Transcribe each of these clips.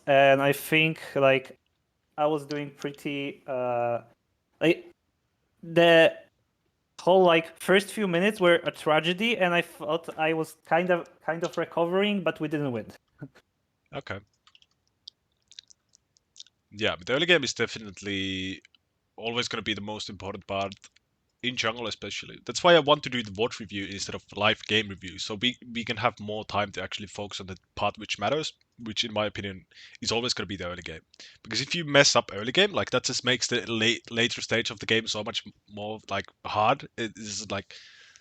and I think like I was doing pretty like the whole like first few minutes were a tragedy, and I thought I was kind of recovering, but we didn't win. Okay. Yeah, but the early game is definitely always going to be the most important part in jungle, especially. That's why I want to do the VOD review instead of live game review, so we can have more time to actually focus on the part which matters, which in my opinion is always going to be the early game. Because if you mess up early game, like that just makes the later stage of the game so much more like hard. It is like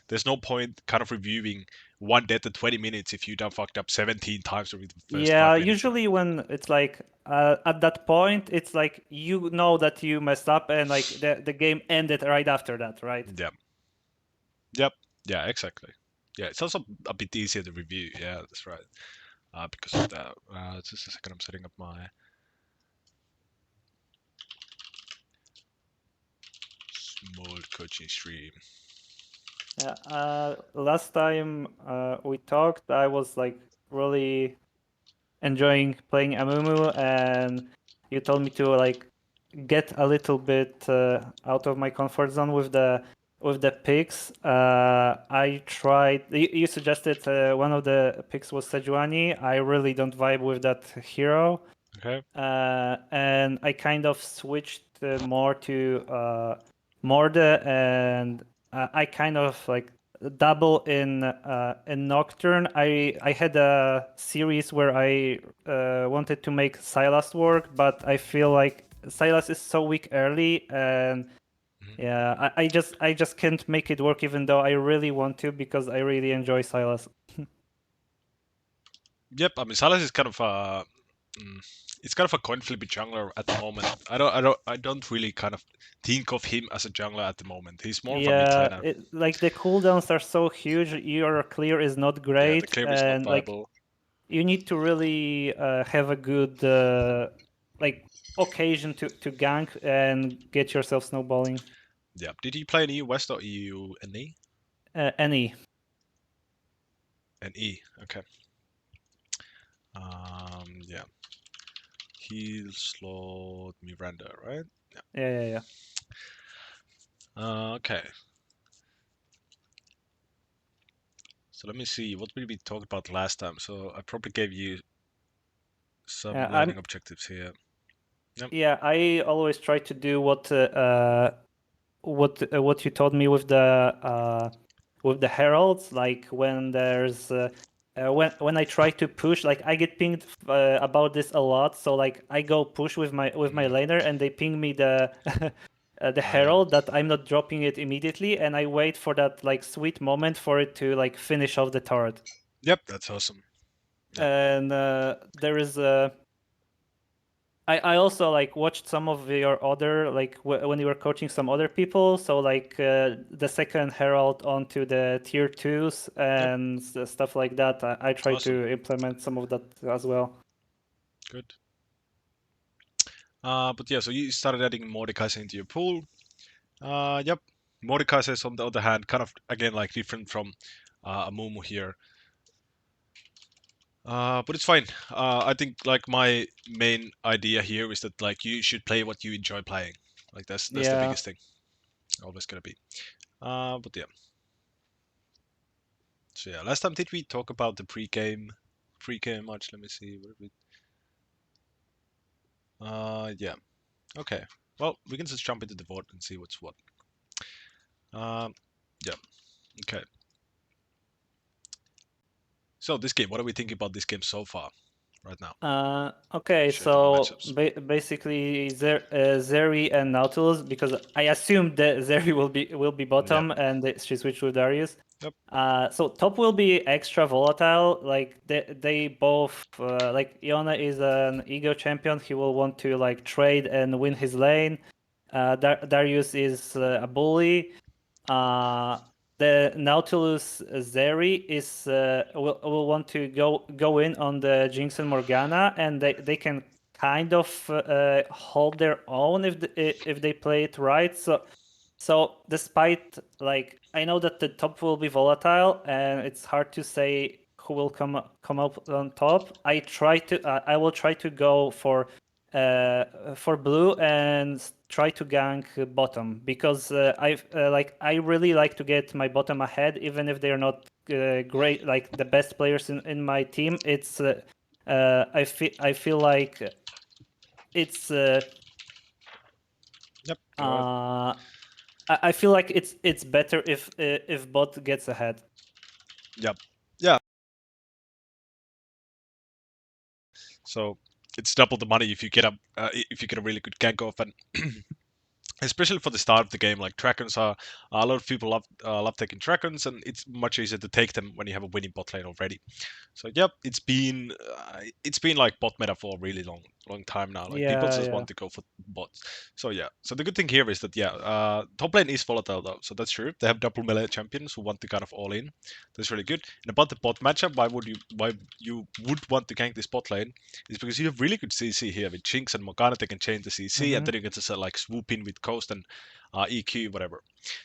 there's no point kind of reviewing one death in 20 minutes if you done fucked up 17 times over the first Yeah, 5 minutes. usually when it's like at that point, it's like you know that you messed up, and like the game ended right after that, right? Yeah. Yep. Yeah, exactly. Yeah, it's also a bit easier to review. Yeah, that's right. Because of that. Just a second, I'm setting up my small coaching stream. Yeah. Last time we talked, I was like really enjoying playing Amumu, and you told me to like get a little bit out of my comfort zone with the picks. I tried. You suggested one of the picks was Sejuani. I really don't vibe with that hero, Okay. and I kind of switched more to Morde, and I kind of like double in Nocturne. I had a series where I wanted to make Sylas work, but I feel like Sylas is so weak early, and yeah, I just can't make it work, even though I really want to, because I really enjoy Sylas. Yep. I mean, Salas is kind of a. It's kind of a coin flippy jungler at the moment. I don't really kind of think of him as a jungler at the moment. He's more of a mid Yeah, laner. like the cooldowns are so huge. Your clear is not Yeah, the great, clear is not and like viable. you need to really have a good like occasion to gank and get yourself snowballing. Yeah. Did he play an EU West or EU NE? Any. An E. Okay. Yeah. Heal slot Miranda, right? Yeah. Okay. So let me see. What did we talk about last time? So I probably gave you some I'm learning objectives here. Yep. yeah. I always try to do what you told me with the heralds. Like when there's when I try to push, like I get pinged about this a lot. So like I go push with my laner, and they ping me the Yeah. herald that I'm not dropping it immediately, and I wait for that like sweet moment for it to like finish off the turret. Yep. That's awesome. Yep. And there is I also like watched some of your other like when you were coaching some other people. So like the second herald onto the tier twos Yep. and stuff like that. I try Awesome. to implement some of that as well. Good. But yeah, so you started adding Mordekaiser into your pool. Yep. Mordekaiser is on the other hand kind of again like different from Amumu here. But it's fine. I think like my main idea here is that like you should play what you enjoy playing. Like that's the Yeah. biggest thing. Always gonna be. But yeah. So yeah, last time did we talk about the pre-game match? Let me see. What did we? Yeah. Okay. Well, we can just jump into the board and see what's what. Um, yeah. Okay. So this game, what are we thinking about this game so far, right now? Okay, Should I do the so matchups? basically Zeri and Nautilus, because I assume that Zeri will be Yeah. bottom and she switched with Darius. Yep. So top will be extra volatile. Like they both like Iona is an ego champion. He will want to like trade and win his lane. Darius is a bully. Uh, the Nautilus Zeri is will want to go in on the Jinx and Morgana, and they can kind of hold their own if they play it right. So despite like I know that the top will be volatile, and it's hard to say who will come up on top. I will try to go for blue and try to gank bottom, because I really like to get my bottom ahead, even if they're not great, like the best players in my team. It's I feel like it's Yep. Go ahead. I feel like it's better if bot gets ahead. Yep. Yeah. So it's double the money if you get a really good gank off, and especially for the start of the game, like dragons are a lot of people love taking dragons, and it's much easier to take them when you have a winning bot lane already. So yep, it's been like bot meta for a really long time now. Like people just Yeah. want to go for bots. So yeah. So the good thing here is that top lane is volatile though. So that's true. They have double melee champions who want to kind of all in. That's really good. And about the bot matchup, why you would want to gank this bot lane is because you have really good CC here with Jinx and Morgana. They can change the CC, and then you can just like swoop in with Coast and EQ, whatever.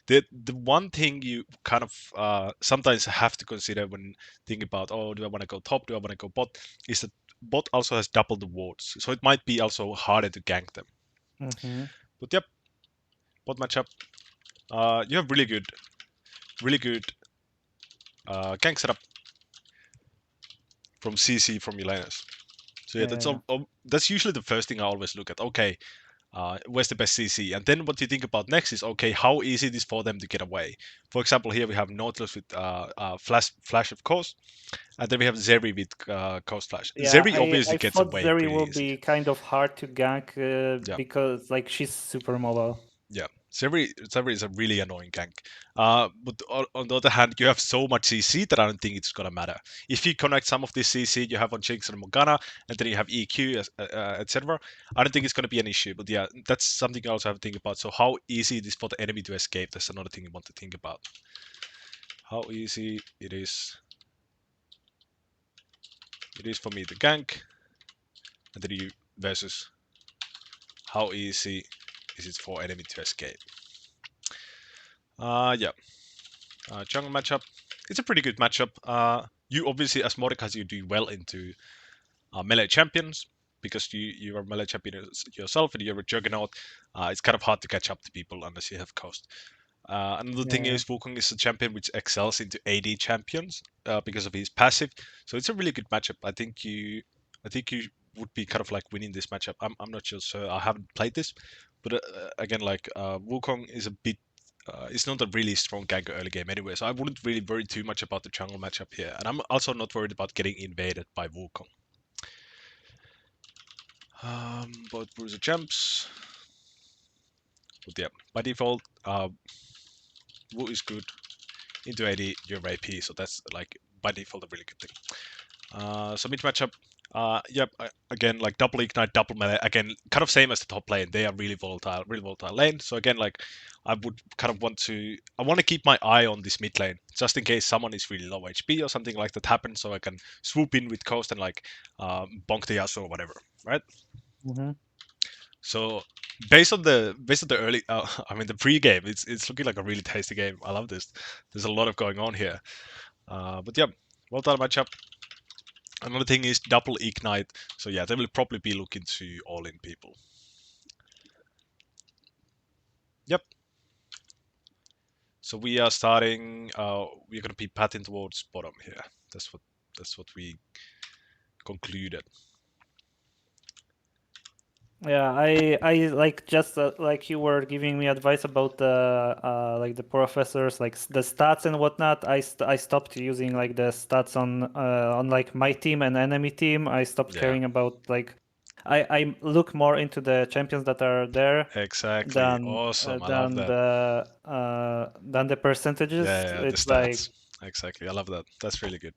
The one thing you kind of sometimes have to consider when thinking about, oh, do I want to go top, do I want to go bot, is that bot also has double the wards, so it might be also harder to gank them. But yep, bot matchup, you have really good gank setup from CC from your laners. So yeah, that's usually the first thing I always look at. Okay, where's the best CC? And then what you think about next is, okay, how easy it is for them to get away. For example, here we have Nautilus with Flash of course, and then we have Zeri with Coast Flash. Yeah, Zeri obviously I gets thought away Zeri pretty will easily. be kind of hard to gank Yeah. because like she's super mobile. Yeah, Zeri is a really annoying gank. But on the other hand, you have so much CC that I don't think it's gonna matter. If you connect some of this CC you have on Jinx and Morgana, and then you have EQ, etc., I don't think it's gonna be an issue. But yeah, that's something you also have to think about. So how easy it is for the enemy to escape? That's another thing you want to think about. How easy it is. It is for me to gank, and then you versus how easy is it for enemy to escape. Yeah. Jungle matchup. It's a pretty good matchup. You obviously, as Mordekaiser, you do well into melee champions because you are melee champion yourself and you're a juggernaut. It's kind of hard to catch up to people unless you have coast. Another thing is Wukong is a champion which excels into AD champions because of his passive. So it's a really good matchup. I think you would be kind of like winning this matchup. I'm not sure, so I haven't played this, but again, like Wukong is a bit. It's not a really strong ganker early game anyway, so I wouldn't really worry too much about the jungle matchup here. And I'm also not worried about getting invaded by Wukong. Both bruiser jumps. But yeah, by default, Wu is good into AD, you're AP, so that's like by default a really good thing. So mid matchup, yep, again like double ignite, double melee, again kind of same as the top lane. They are really volatile lane. So again, like I would kind of want to keep my eye on this mid lane just in case someone is really low HP or something like that happens, so I can swoop in with coast and like bonk the Yasuo or whatever, right? So based on the early, I mean the pre-game, it's looking like a really tasty game. I love this. There's a lot of going on here. But yeah, well done matchup. Another thing is double ignite. So yeah, they will probably be looking to all in people. Yep. So we are starting. We're gonna be patting towards bottom here. That's what we concluded. Yeah, I like just like you were giving me advice about the like the professors, like the stats and whatnot. I stopped using like the stats on like my team and enemy team. I stopped caring about like I look more into the champions that are there Exactly. Awesome. I love that. than the percentages. Yeah, the It's like stats. Exactly. I love that. That's really good.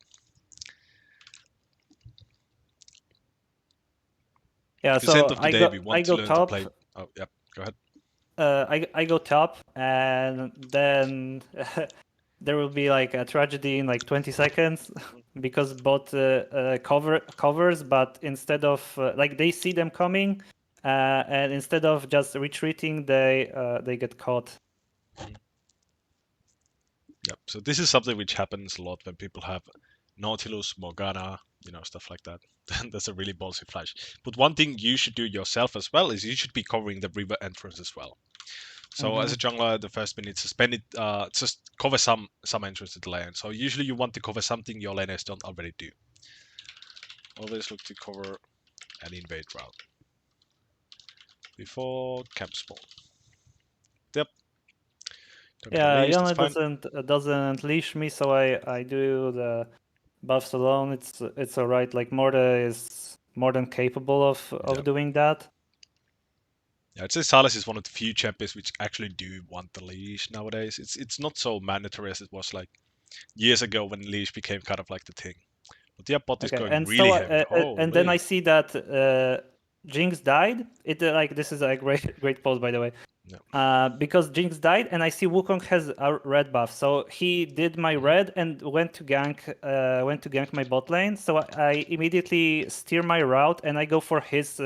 yeah. Because end So of the day, we I want to go learn to top. play. Oh, yep. Go ahead. I go top, and then there will be like a tragedy in like 20 seconds because bot covers, but instead of like they see them coming, and instead of just retreating, they get caught. Yep. So this is something which happens a lot when people have Nautilus, Morgana, stuff like that. That's a really ballsy flash. But one thing you should do yourself as well is you should be covering the river entrance as well. So as a jungler, the first minute to spend it, just cover some entrance to the lane. So usually you want to cover something your laners don't already do. Always look to cover an invade route before camp spawn. Yep. Don't get Yeah, unleashed, that's Yone fine. doesn't leash me, so I do the buffs alone. It's alright. Like Morde is more than capable of doing that. Yeah, I'd say Salas is one of the few champions which actually do want the leash nowadays. It's not so mandatory as it was like years ago when leash became kind of like the thing. But yeah, bot is Okay, going and really so heavy. and then I Holy. see that Jinx died. It like this is a great pose, by the way. Yeah. Because Jinx died, and I see Wukong has a red buff, so he did my red and went to gank my bot lane. So I immediately steer my route and I go for his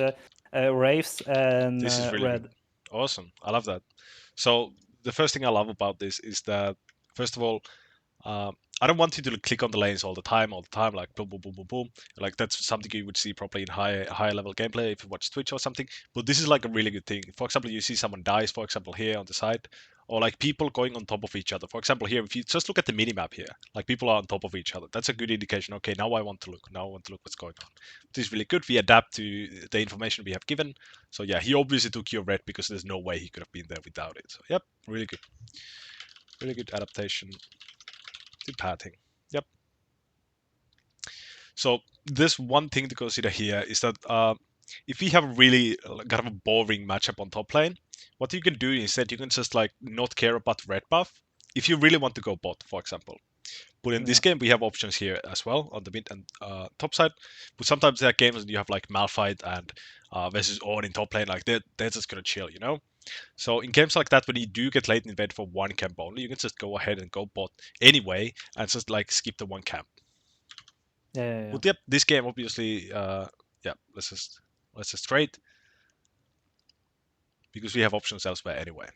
Wraiths and This is really good. red. Awesome. I love that. So the first thing I love about this is that first of all, I don't want you to click on the lanes all the time, like boom, boom, boom, boom, boom. Like that's something you would see probably in higher level gameplay if you watch Twitch or something. But this is like a really good thing. For example, you see someone dies, for example, here on the side, or like people going on top of each other. For example, here, if you just look at the minimap here, like people are on top of each other. That's a good indication. Okay, now I want to look. Now I want to look what's going on. This is really good. We adapt to the information we have given. So yeah, he obviously took your red because there's no way he could have been there without it. So yep, really good. Really good adaptation to pathing. Yep. So this one thing to consider here is that if we have a really kind of a boring matchup on top lane, what you can do instead, you can just like not care about red buff if you really want to go bot, for example. But in this game, we have options here as well on the mid and top side. But sometimes there are games that you have like Malphite and versus Ornn in top lane, like they're just gonna chill, you know. So in games like that, when you do get late invade for one camp only, you can just go ahead and go bot anyway and just like skip the one camp. Yeah. But yep, this game obviously, yeah, let's just trade because we have options elsewhere anyway.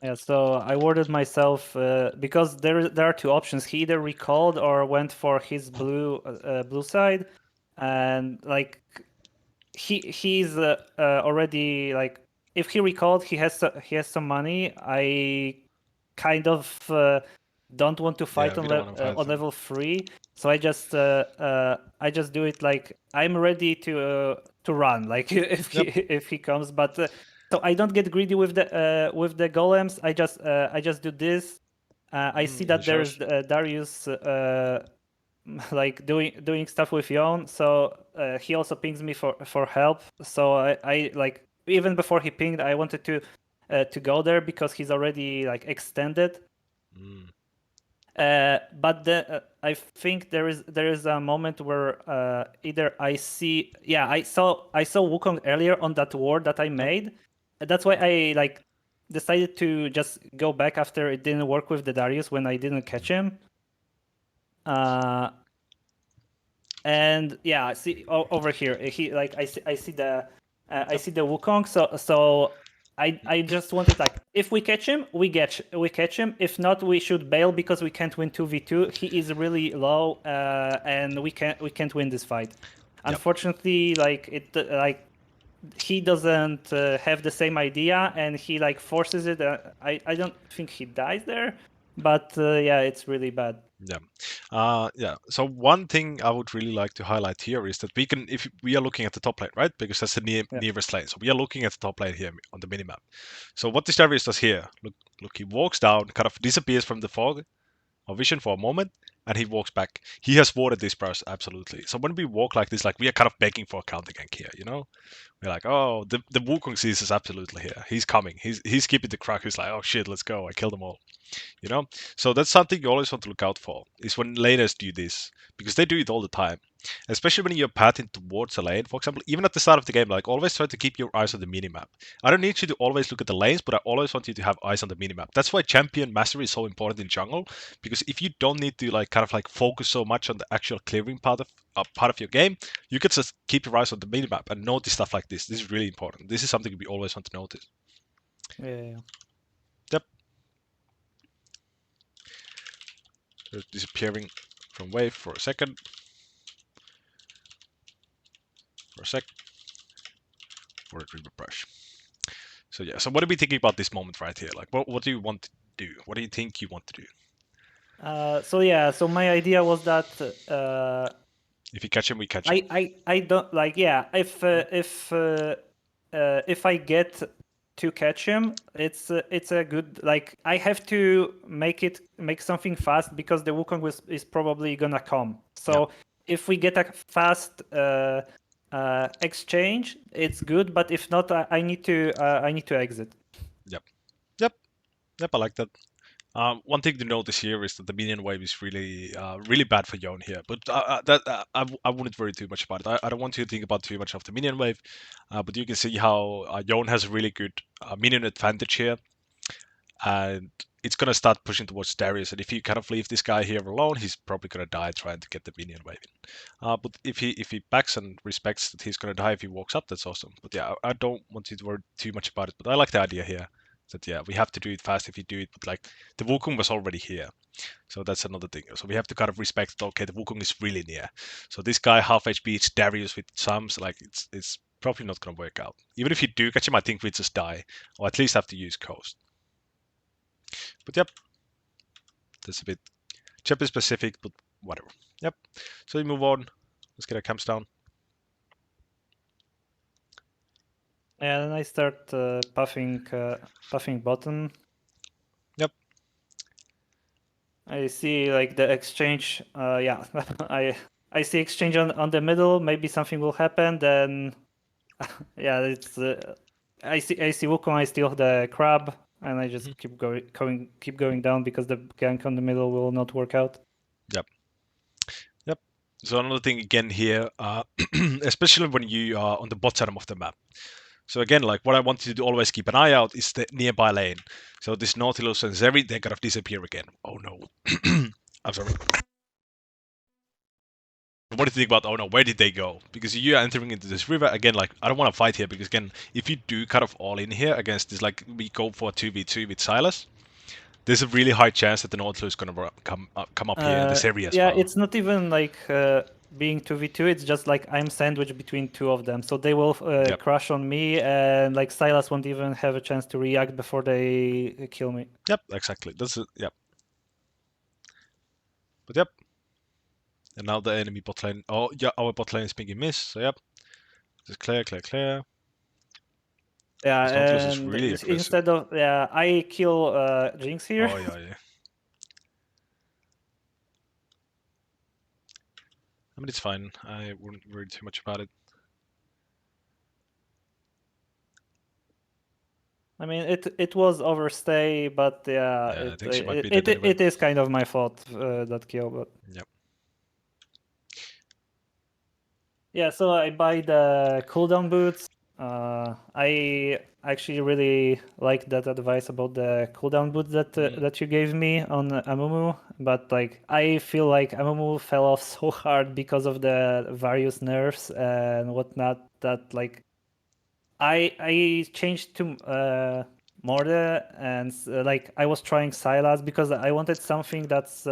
Yeah, so I warded myself because there are two options. He either recalled or went for his blue side, and like he's already like if he recalled he has some money. I kind of don't want to Yeah, fight we don't want to fight on them. level 3, so I just do it like I'm ready to run like Yep. if he comes, but so I don't get greedy with the golems. I just do this. I see that Initials. there's Darius like doing stuff with Yon, so he also pings me for help. So I like even before he pinged, I wanted to go there because he's already like extended. Mm. But I think there is a moment where either I see I saw Wukong earlier on that ward that I Yep. made. That's why I like decided to just go back after it didn't work with the Darius when I didn't catch him. And yeah, see over here, he like I see the Wukong. So I just wanted like if we catch him, we catch him. If not, we should bail because we can't win 2v2. He is really low, and we can't win this fight. Yep. Unfortunately, like it like he doesn't have the same idea, and he like forces it. I don't think he dies there, but yeah, it's really bad. Yeah. Yeah. So one thing I would really like to highlight here is that we can, if we are looking at the top lane, right? Because that's the Yeah. nearest lane. So we are looking at the top lane here on the minimap. So what this Darius does here, look, he walks down, kind of disappears from the fog of vision for a moment, and he walks back. He has warded this burst absolutely. So when we walk like this, like we are kind of begging for a counter gank here, you know? We're like, oh, the Wukong sees us absolutely here. He's coming. He's keeping the crack. He's like, oh shit, let's go. I killed them all. You know, so that's something you always want to look out for is when laners do this because they do it all the time, especially when you're pathing towards a lane. For example, even at the start of the game, like always try to keep your eyes on the minimap. I don't need you to always look at the lanes, but I always want you to have eyes on the minimap. That's why champion mastery is so important in jungle, because if you don't need to like kind of like focus so much on the actual clearing part of your game, you can just keep your eyes on the minimap and notice stuff like this. This is really important. This is something we always want to notice. Yeah. Yep. So disappearing from wave for a second. For a sec. For a river brush. So yeah, so what are we thinking about this moment right here? Like, what do you want to do? What do you think you want to do? So my idea was that If you catch him, we catch him. I don't like, yeah, if I get to catch him, it's a good, like, I have to make something fast because the Wukong is probably gonna come. So if we get a fast exchange, it's good, but if not, I need to exit. Yep, I like that. One thing to notice here is that the minion wave is really bad for Yone here, but I wouldn't worry too much about it. I don't want you to think about too much of the minion wave, but you can see how Yone has a really good minion advantage here, and it's gonna start pushing towards Darius. And if you kind of leave this guy here alone, he's probably gonna die trying to get the minion wave in. But if he backs and respects that he's gonna die if he walks up, that's awesome. But yeah, I don't want you to worry too much about it. But I like the idea here that yeah, we have to do it fast if you do it. But like the Wukong was already here, so that's another thing. So we have to kind of respect that. Okay, the Wukong is really near. So this guy half HP, it's Darius with sums. Like it's probably not gonna work out. Even if you do catch him, I think we just die, or at least have to use coast. But yep, that's a bit chapter specific, but whatever. Yep. So we move on. Let's get our camps down. And then I start puffing button. Yep. I see like the exchange. Yeah, I see exchange on the middle. Maybe something will happen. Then, yeah, it's. I see Wukong. I steal the crab, and I just keep going down because the gank on the middle will not work out. Yep. So another thing again here, especially when you are on the bottom of the map. So again, like what I want you to always keep an eye out is the nearby lane. So this Nautilus and Zeri, they kind of disappear again. Oh no. I'm sorry. What do you think about, oh no, where did they go? Because you are entering into this river, again, like, I don't want to fight here, because again, if you do kind of all in here against this, like, we go for a 2v2 with Silas, there's a really high chance that the Nautilus is going to come up here in this area as yeah, well. it's not even like being 2v2, it's just like I'm sandwiched between two of them. So they will crush on me, and like Silas won't even have a chance to react before they kill me. Yep, exactly. That's it. Yep. But yep. And now the enemy bot lane. Oh, yeah, our bot lane is making miss. So yep. Just clear. Yeah, This Nautilus is and really aggressive. instead of I kill Jinx here. Oh yeah. I mean, it's fine. I wouldn't worry too much about it. I mean, it was overstay, but Yeah, I think she might be dead anyway. it is kind of my fault, that kill, but Yep. yeah. So I buy the cooldown boots. I actually really like that advice about the cooldown boots that you gave me on Amumu, but like I feel like Amumu fell off so hard because of the various nerfs and whatnot that like I changed to Morde, and like I was trying Sylas because I wanted something that's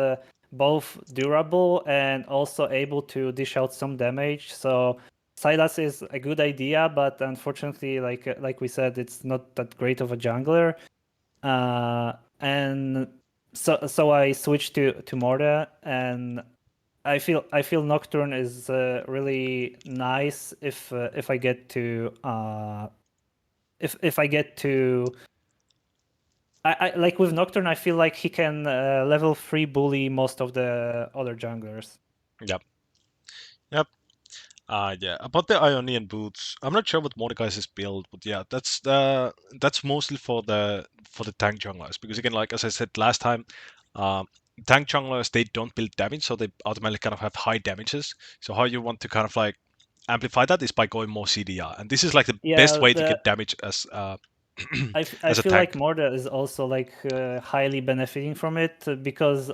both durable and also able to dish out some damage. So Sylas is a good idea, but unfortunately, like we said, it's not that great of a jungler. And so I switched to Morde, and I feel Nocturne is really nice if I get to if I get to I like with Nocturne, I feel like he can level 3 bully most of the other junglers. Yep. Yeah. About the Ionian boots, I'm not sure what Mordekaiser's build, but yeah, that's mostly for the tank junglers. Because again, like as I said last time, tank junglers they don't build damage, so they automatically kind of have high damages. So how you want to kind of like amplify that is by going more CDR, and this is like the best way to get damage as I as a feel tank. like Morde is also like highly benefiting from it because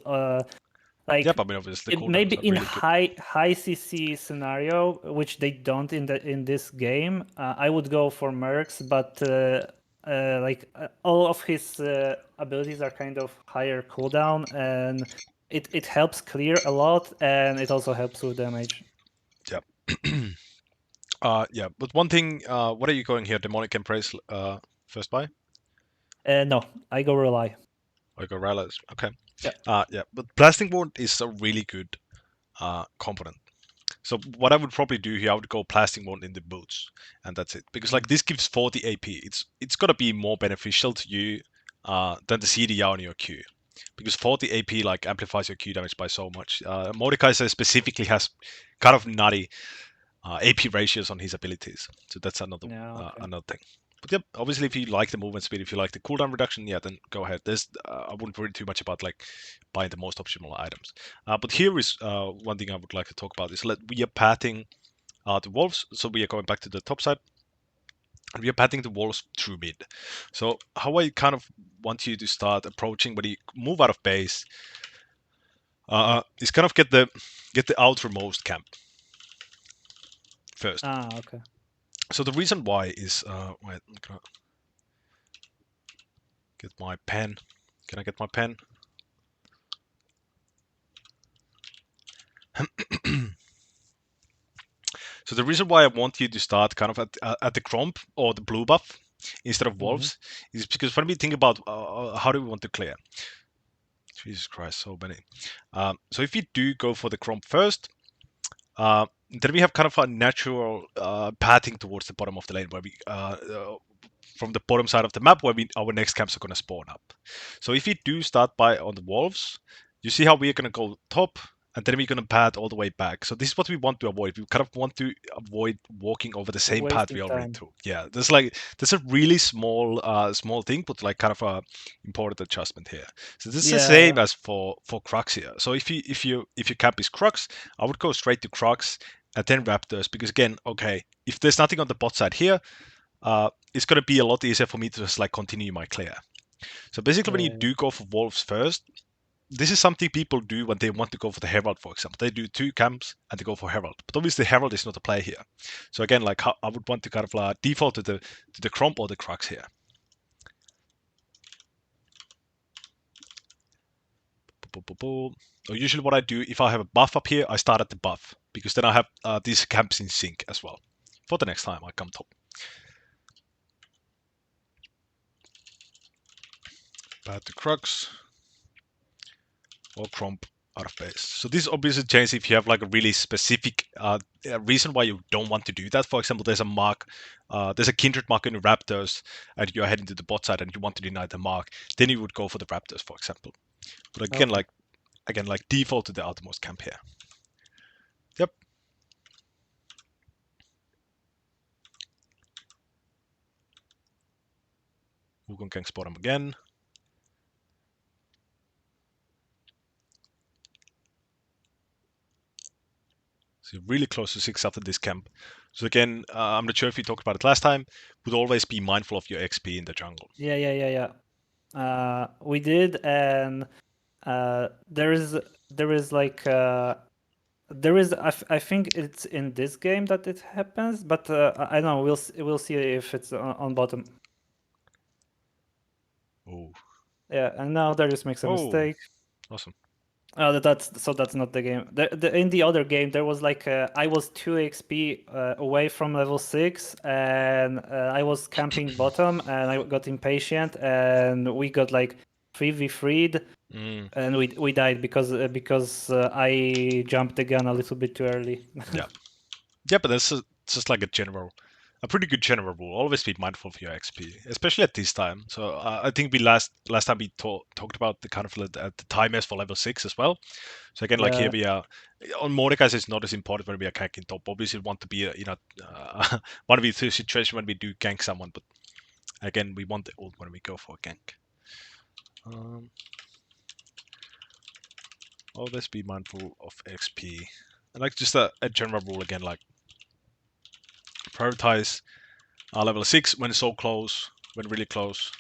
like Yep, I mean obviously the maybe cooldowns are in really good. high CC scenario, which they don't in this game, I would go for Mercs, but all of his abilities are kind of higher cooldown, and it helps clear a lot, and it also helps with damage. Yeah. Yeah, but one thing, what are you going here? Demonic Embrace first buy? No, I go rely. Or go Rallies? Okay. Yeah. Yeah, but Blasting Ward is a really good component. So what I would probably do here, I would go Blasting Ward in the boots, and that's it. Because like this gives 40 AP. It's gonna be more beneficial to you than the CDR on your Q. Because 40 AP like amplifies your Q damage by so much. Mordekaiser specifically has kind of nutty AP ratios on his abilities, so that's another Yeah. Okay. another thing. But yep, obviously, if you like the movement speed, if you like the cooldown reduction, yeah, then go ahead. There's I wouldn't worry too much about like buying the most optimal items. But here is one thing I would like to talk about is we are pathing the wolves, so we are going back to the top side. And we are pathing the wolves through mid. So how I kind of want you to start approaching when you move out of base is kind of get the outermost camp first. Okay. So the reason why is wait, I'm gonna get my pen. Can I get my pen? So the reason why I want you to start kind of at the gromp or the blue buff instead of wolves is because when we think about how do we want to clear. Jesus Christ, so many. So if you do go for the gromp first, then we have kind of a natural pathing towards the bottom of the lane where we from the bottom side of the map where our next camps are going to spawn up. So if you do start by on the wolves, you see how we're going to go top and then we're going to path all the way back. So this is what we want to avoid. We kind of want to avoid walking over the same path we Wasting already time. took. Yeah, there's a really small thing, but like kind of a important adjustment here. So this is the same as for krugs here. So if your camp is krugs, I would go straight to krugs and then raptors because again, okay, if there's nothing on the bot side here, it's going to be a lot easier for me to just like continue my clear. So basically, when you do go for wolves first, this is something people do when they want to go for the herald, for example. They do 2 camps and they go for herald, but obviously herald is not a play here. So again, like I would want to kind of default to the gromp or the krugs here. So usually what I do, if I have a buff up here, I start at the buff because then I have these camps in sync as well for the next time I come top. Path to krugs or gromp out of base. So this obviously changes if you have like a really specific reason why you don't want to do that. For example, there's a mark, there's a kindred mark in the raptors, and you're heading to the bot side and you want to deny the mark. Then you would go for the raptors, for example. But again, like default to the outermost camp here. Yep. Wukong can spot him again. So you're really close to 6 after this camp. So again, I'm not sure if we talked about it last time, would always be mindful of your XP in the jungle. Yeah. We did, and there is like there is I think it's in this game that it happens, but I don't know. We'll see if it's on bottom. Oh. Yeah, and now Darius makes a mistake. Awesome. That's not the game. In the other game, there was like I was 2 XP away from level 6, and I was camping bottom, and I got impatient, and we got like 3v3'd, and we died because I jumped the gun a little bit too early. Yeah, but that's just like a pretty good general rule. Always be mindful of your XP, especially at this time. So I think we last time we talked about the kind of the timers for level 6 as well. So again, like here we are on Mordekaiser. It's not as important when we are ganking top. Obviously, we want to be want to be through a situation when we do gank someone, but again, we want the ult when we go for a gank. Always be mindful of XP, and like just a general rule again, like prioritize level 6 when so close, when really close,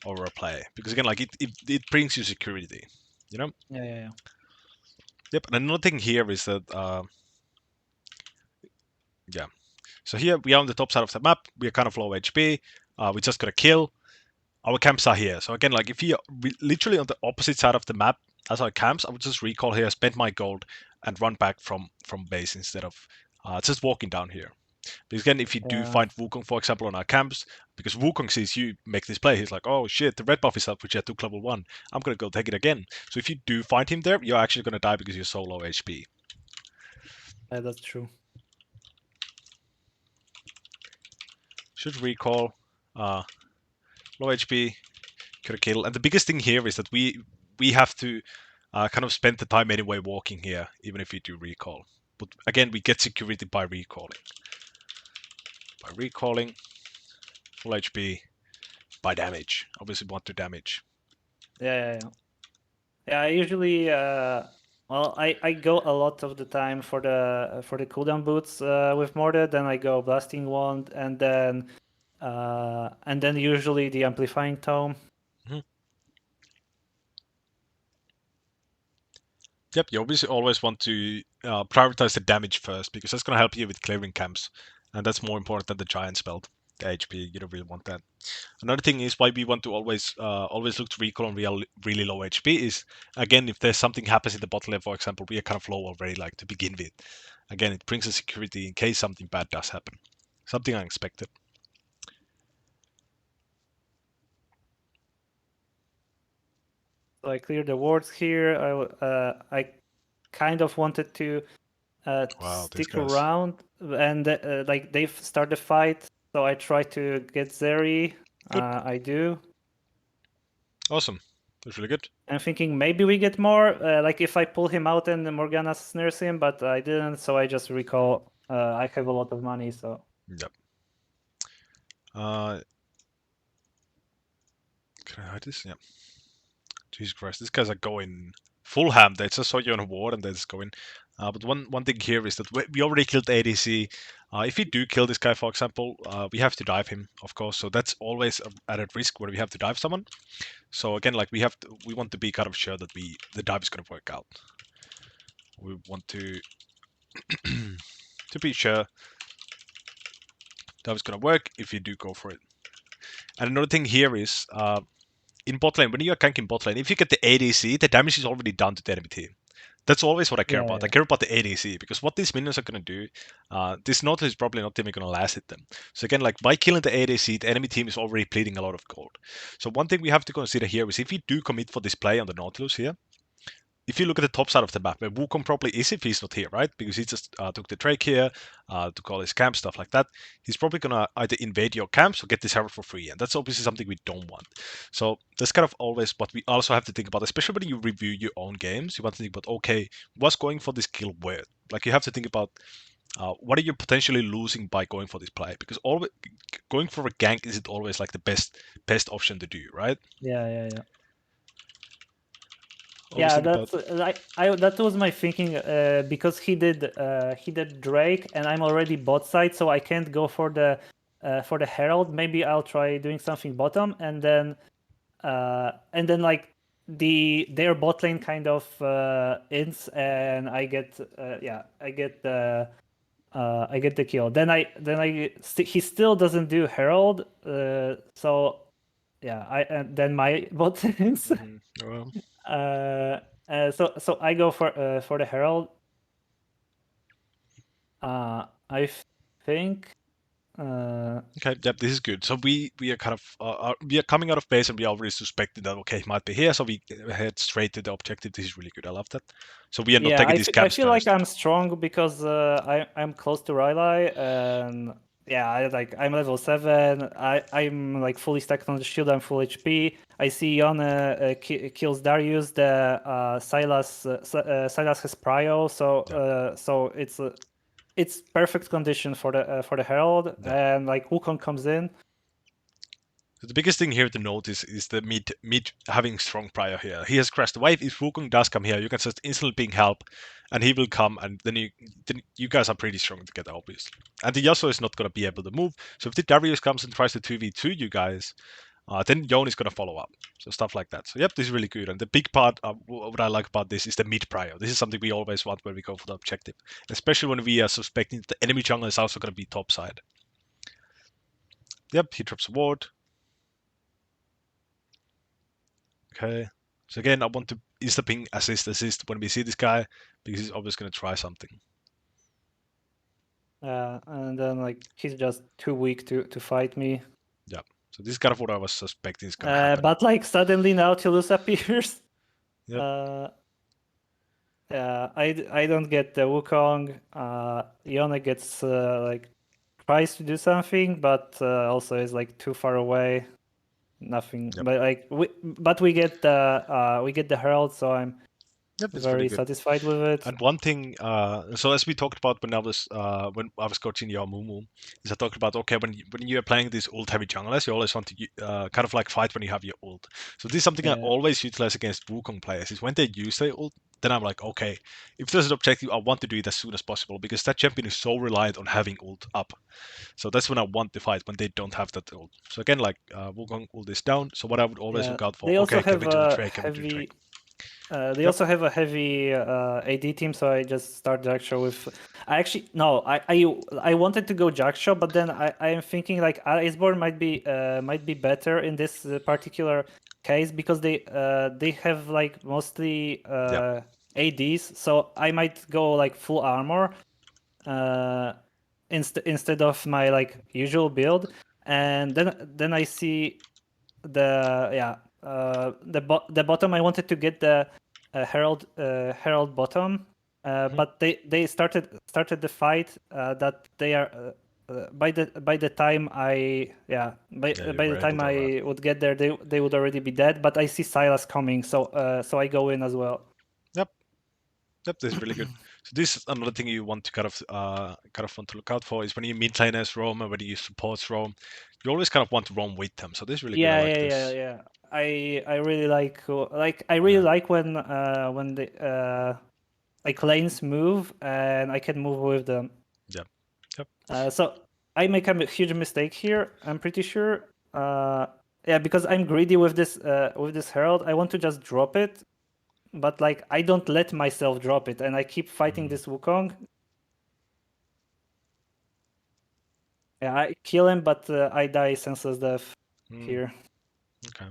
over a play. Because again, like it brings you security, you know? Yeah. Yep, and another thing here is that, yeah. So here we are on the top side of the map, we are kind of low HP, we just got to kill. Our camps are here. So again, like if you're literally on the opposite side of the map as our camps, I would just recall here, spend my gold, and run back from base instead of just walking down here. Because again, if you do find Wukong, for example, on our camps, because Wukong sees you make this play, he's like, oh shit, the red buff is up, which I took level 1. I'm going to go take it again. So if you do find him there, you're actually going to die because you're so low HP. Yeah, that's true. Should recall, low HP, could have killed. And the biggest thing here is that we have to kind of spend the time anyway walking here, even if we do recall. But again, we get security by recalling. By recalling, full HP, by damage. Obviously want to damage. Yeah. I usually well, I go a lot of the time for the cooldown boots with Morde, then I go blasting wand, and then usually the amplifying tome. Yep, you obviously always want to prioritize the damage first, because that's going to help you with clearing camps, and that's more important than the giant spell. The HP, you don't really want that. Another thing is why we want to always look to recall on really low HP is, again, if there's something happens in the bot lane, for example, we are kind of low already, like to begin with. Again, it brings us security in case something bad does happen, something unexpected. So I cleared the wards here. I kind of wanted to stick around, and like they start the fight, so I try to get Zeri. I do. Awesome. That's really good. I'm thinking maybe we get more, like if I pull him out and Morgana snares him, but I didn't, so I just recall. I have a lot of money, so. Yep. Can I hide this? Yeah. Jesus Christ, these guys are going full ham. They just saw you on a ward and they're just going. But one thing here is that we already killed the ADC. If we do kill this guy, for example, we have to dive him, of course. So that's always at a risk where we have to dive someone. So again, like we want to be kind of sure that the dive is going to work out. We want to to be sure that is going to work if you do go for it. And another thing here is in bot lane, when you are ganking bot lane, if you get the ADC, the damage is already done to the enemy team. That's always what I care about. I care about the ADC, because what these minions are going to do, this Nautilus is probably not even going to last hit them. So again, like by killing the ADC, the enemy team is already bleeding a lot of gold. So one thing we have to consider here is if you do commit for this play on the Nautilus here, if you look at the top side of the map, where Wukong probably is if he's not here, right? Because he just took the Drake here to call his camp, stuff like that. He's probably going to either invade your camps or get this herald for free. And that's obviously something we don't want. So that's kind of always what we also have to think about, especially when you review your own games. You want to think about, okay, what's going for this kill worth? Like you have to think about what are you potentially losing by going for this play? Because going for a gank isn't always like the best option to do, right? Yeah. Yeah, that's that was my thinking because he did Drake, and I'm already bot side, so I can't go for the Herald. Maybe I'll try doing something bottom, and then like their bot lane kind of ends, and I get the kill. He still doesn't do Herald, so yeah, then my bot ends. Well. So I go for the Herald. I think. Okay, yep, this is good. So we are kind of we are coming out of base and we already suspected that okay, he might be here. So we head straight to the objective. This is really good. I love that. So we are not taking these camps. I feel like I'm strong because I'm close to Rylai, and yeah, I'm level 7. I'm like fully stacked on the shield. I'm full HP. I see Youre kills Darius. The Silas has prio, so it's perfect condition for the Herald, and like Wukong comes in. So the biggest thing here to notice is the mid having strong prio here. He has crashed the wave. If Wukong does come here, you can just instantly ping help, and he will come, and then you guys are pretty strong together, obviously. And the Yasuo is not going to be able to move. So if the Darius comes and tries to 2v2 you guys, then Youre is going to follow up. So stuff like that. So yep, this is really good. And the big part, what I like about this is the mid prio. This is something we always want when we go for the objective, especially when we are suspecting that the enemy jungle is also going to be top side. Yep, he drops a ward. Okay. So again, I want to insta-ping, assist when we see this guy, because he's always going to try something. And then like he's just too weak to fight me. Yeah. So this is kind of what I was suspecting is going to happen. But like suddenly Nautilus appears. Yep. Yeah, I don't get the Wukong. Yone gets like tries to do something, but also is like too far away. Nothing. Yep. But like we get the Herald, so I'm Yep, it's really very good. satisfied with it. And one thing, so as we talked about when I was coaching your Mumu, is I talked about, okay, when you are playing these ult heavy junglers, you always want to kind of like fight when you have your ult. So this is something I Yeah. always utilize against Wukong players, is when they use their ult, then I'm like, okay, if there's an objective, I want to do it as soon as possible, because that champion is so reliant on having ult up. So that's when I want to fight, when they don't have that ult. So again, like Wukong ult is down, so what I would always look out for, They also okay, can have we do the a trade, can we do the trade? They also have a heavy AD team, so I just start Jackshaw with. I actually no, I wanted to go Jackshaw, but then I am thinking like Iceborne might be better in this particular case because they have like mostly ADs, so I might go like full armor instead of my like usual build, and then I see the bottom. I wanted to get the Herald bottom, but they started the fight that they are by the time by You the were able time to arrive. I would get there they would already be dead. But I see Silas coming, so I go in as well. Yep. Yep, this is really good. So this is another thing you want to kind of want to look out for, is when you mid laners roam and when you support roam, you always kind of want to roam with them. So this is really good. I like this. Yeah. I really I really like when the like lanes move and I can move with them. Yep. Yep. So I make a huge mistake here. I'm pretty sure. Yeah, because I'm greedy with this herald. I want to just drop it, but like I don't let myself drop it, and I keep fighting this Wukong. Yeah, I kill him, but I die senseless death here. Okay.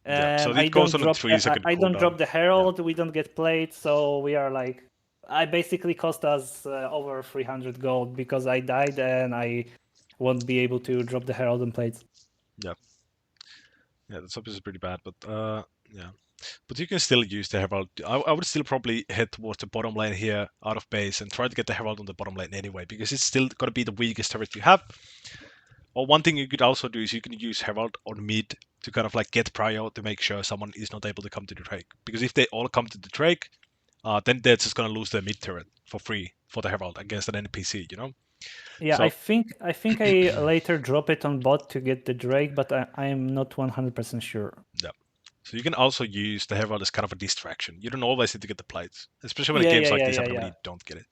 Yeah. So And it goes on a 3-second I don't cooldown. drop the herald. We don't get played, so we are like. I basically cost us over 300 gold because I died and I won't be able to drop the herald and plates. Yeah. Yeah, that's obviously pretty bad, but yeah. But you can still use the Herald. I would still probably head towards the bottom lane here out of base and try to get the Herald on the bottom lane anyway, because it's still going to be the weakest turret you have. Or one thing you could also do is you can use Herald on mid to kind of like get prior to make sure someone is not able to come to the Drake. Because if they all come to the Drake, then they're just going to lose their mid turret for free for the Herald against an NPC, you know? Yeah, So, I think I later drop it on bot to get the Drake, but I am not 100% sure. yeah. So you can also use the Herald as kind of a distraction. You don't always need to get the plates, especially when games like this happen when you don't get it.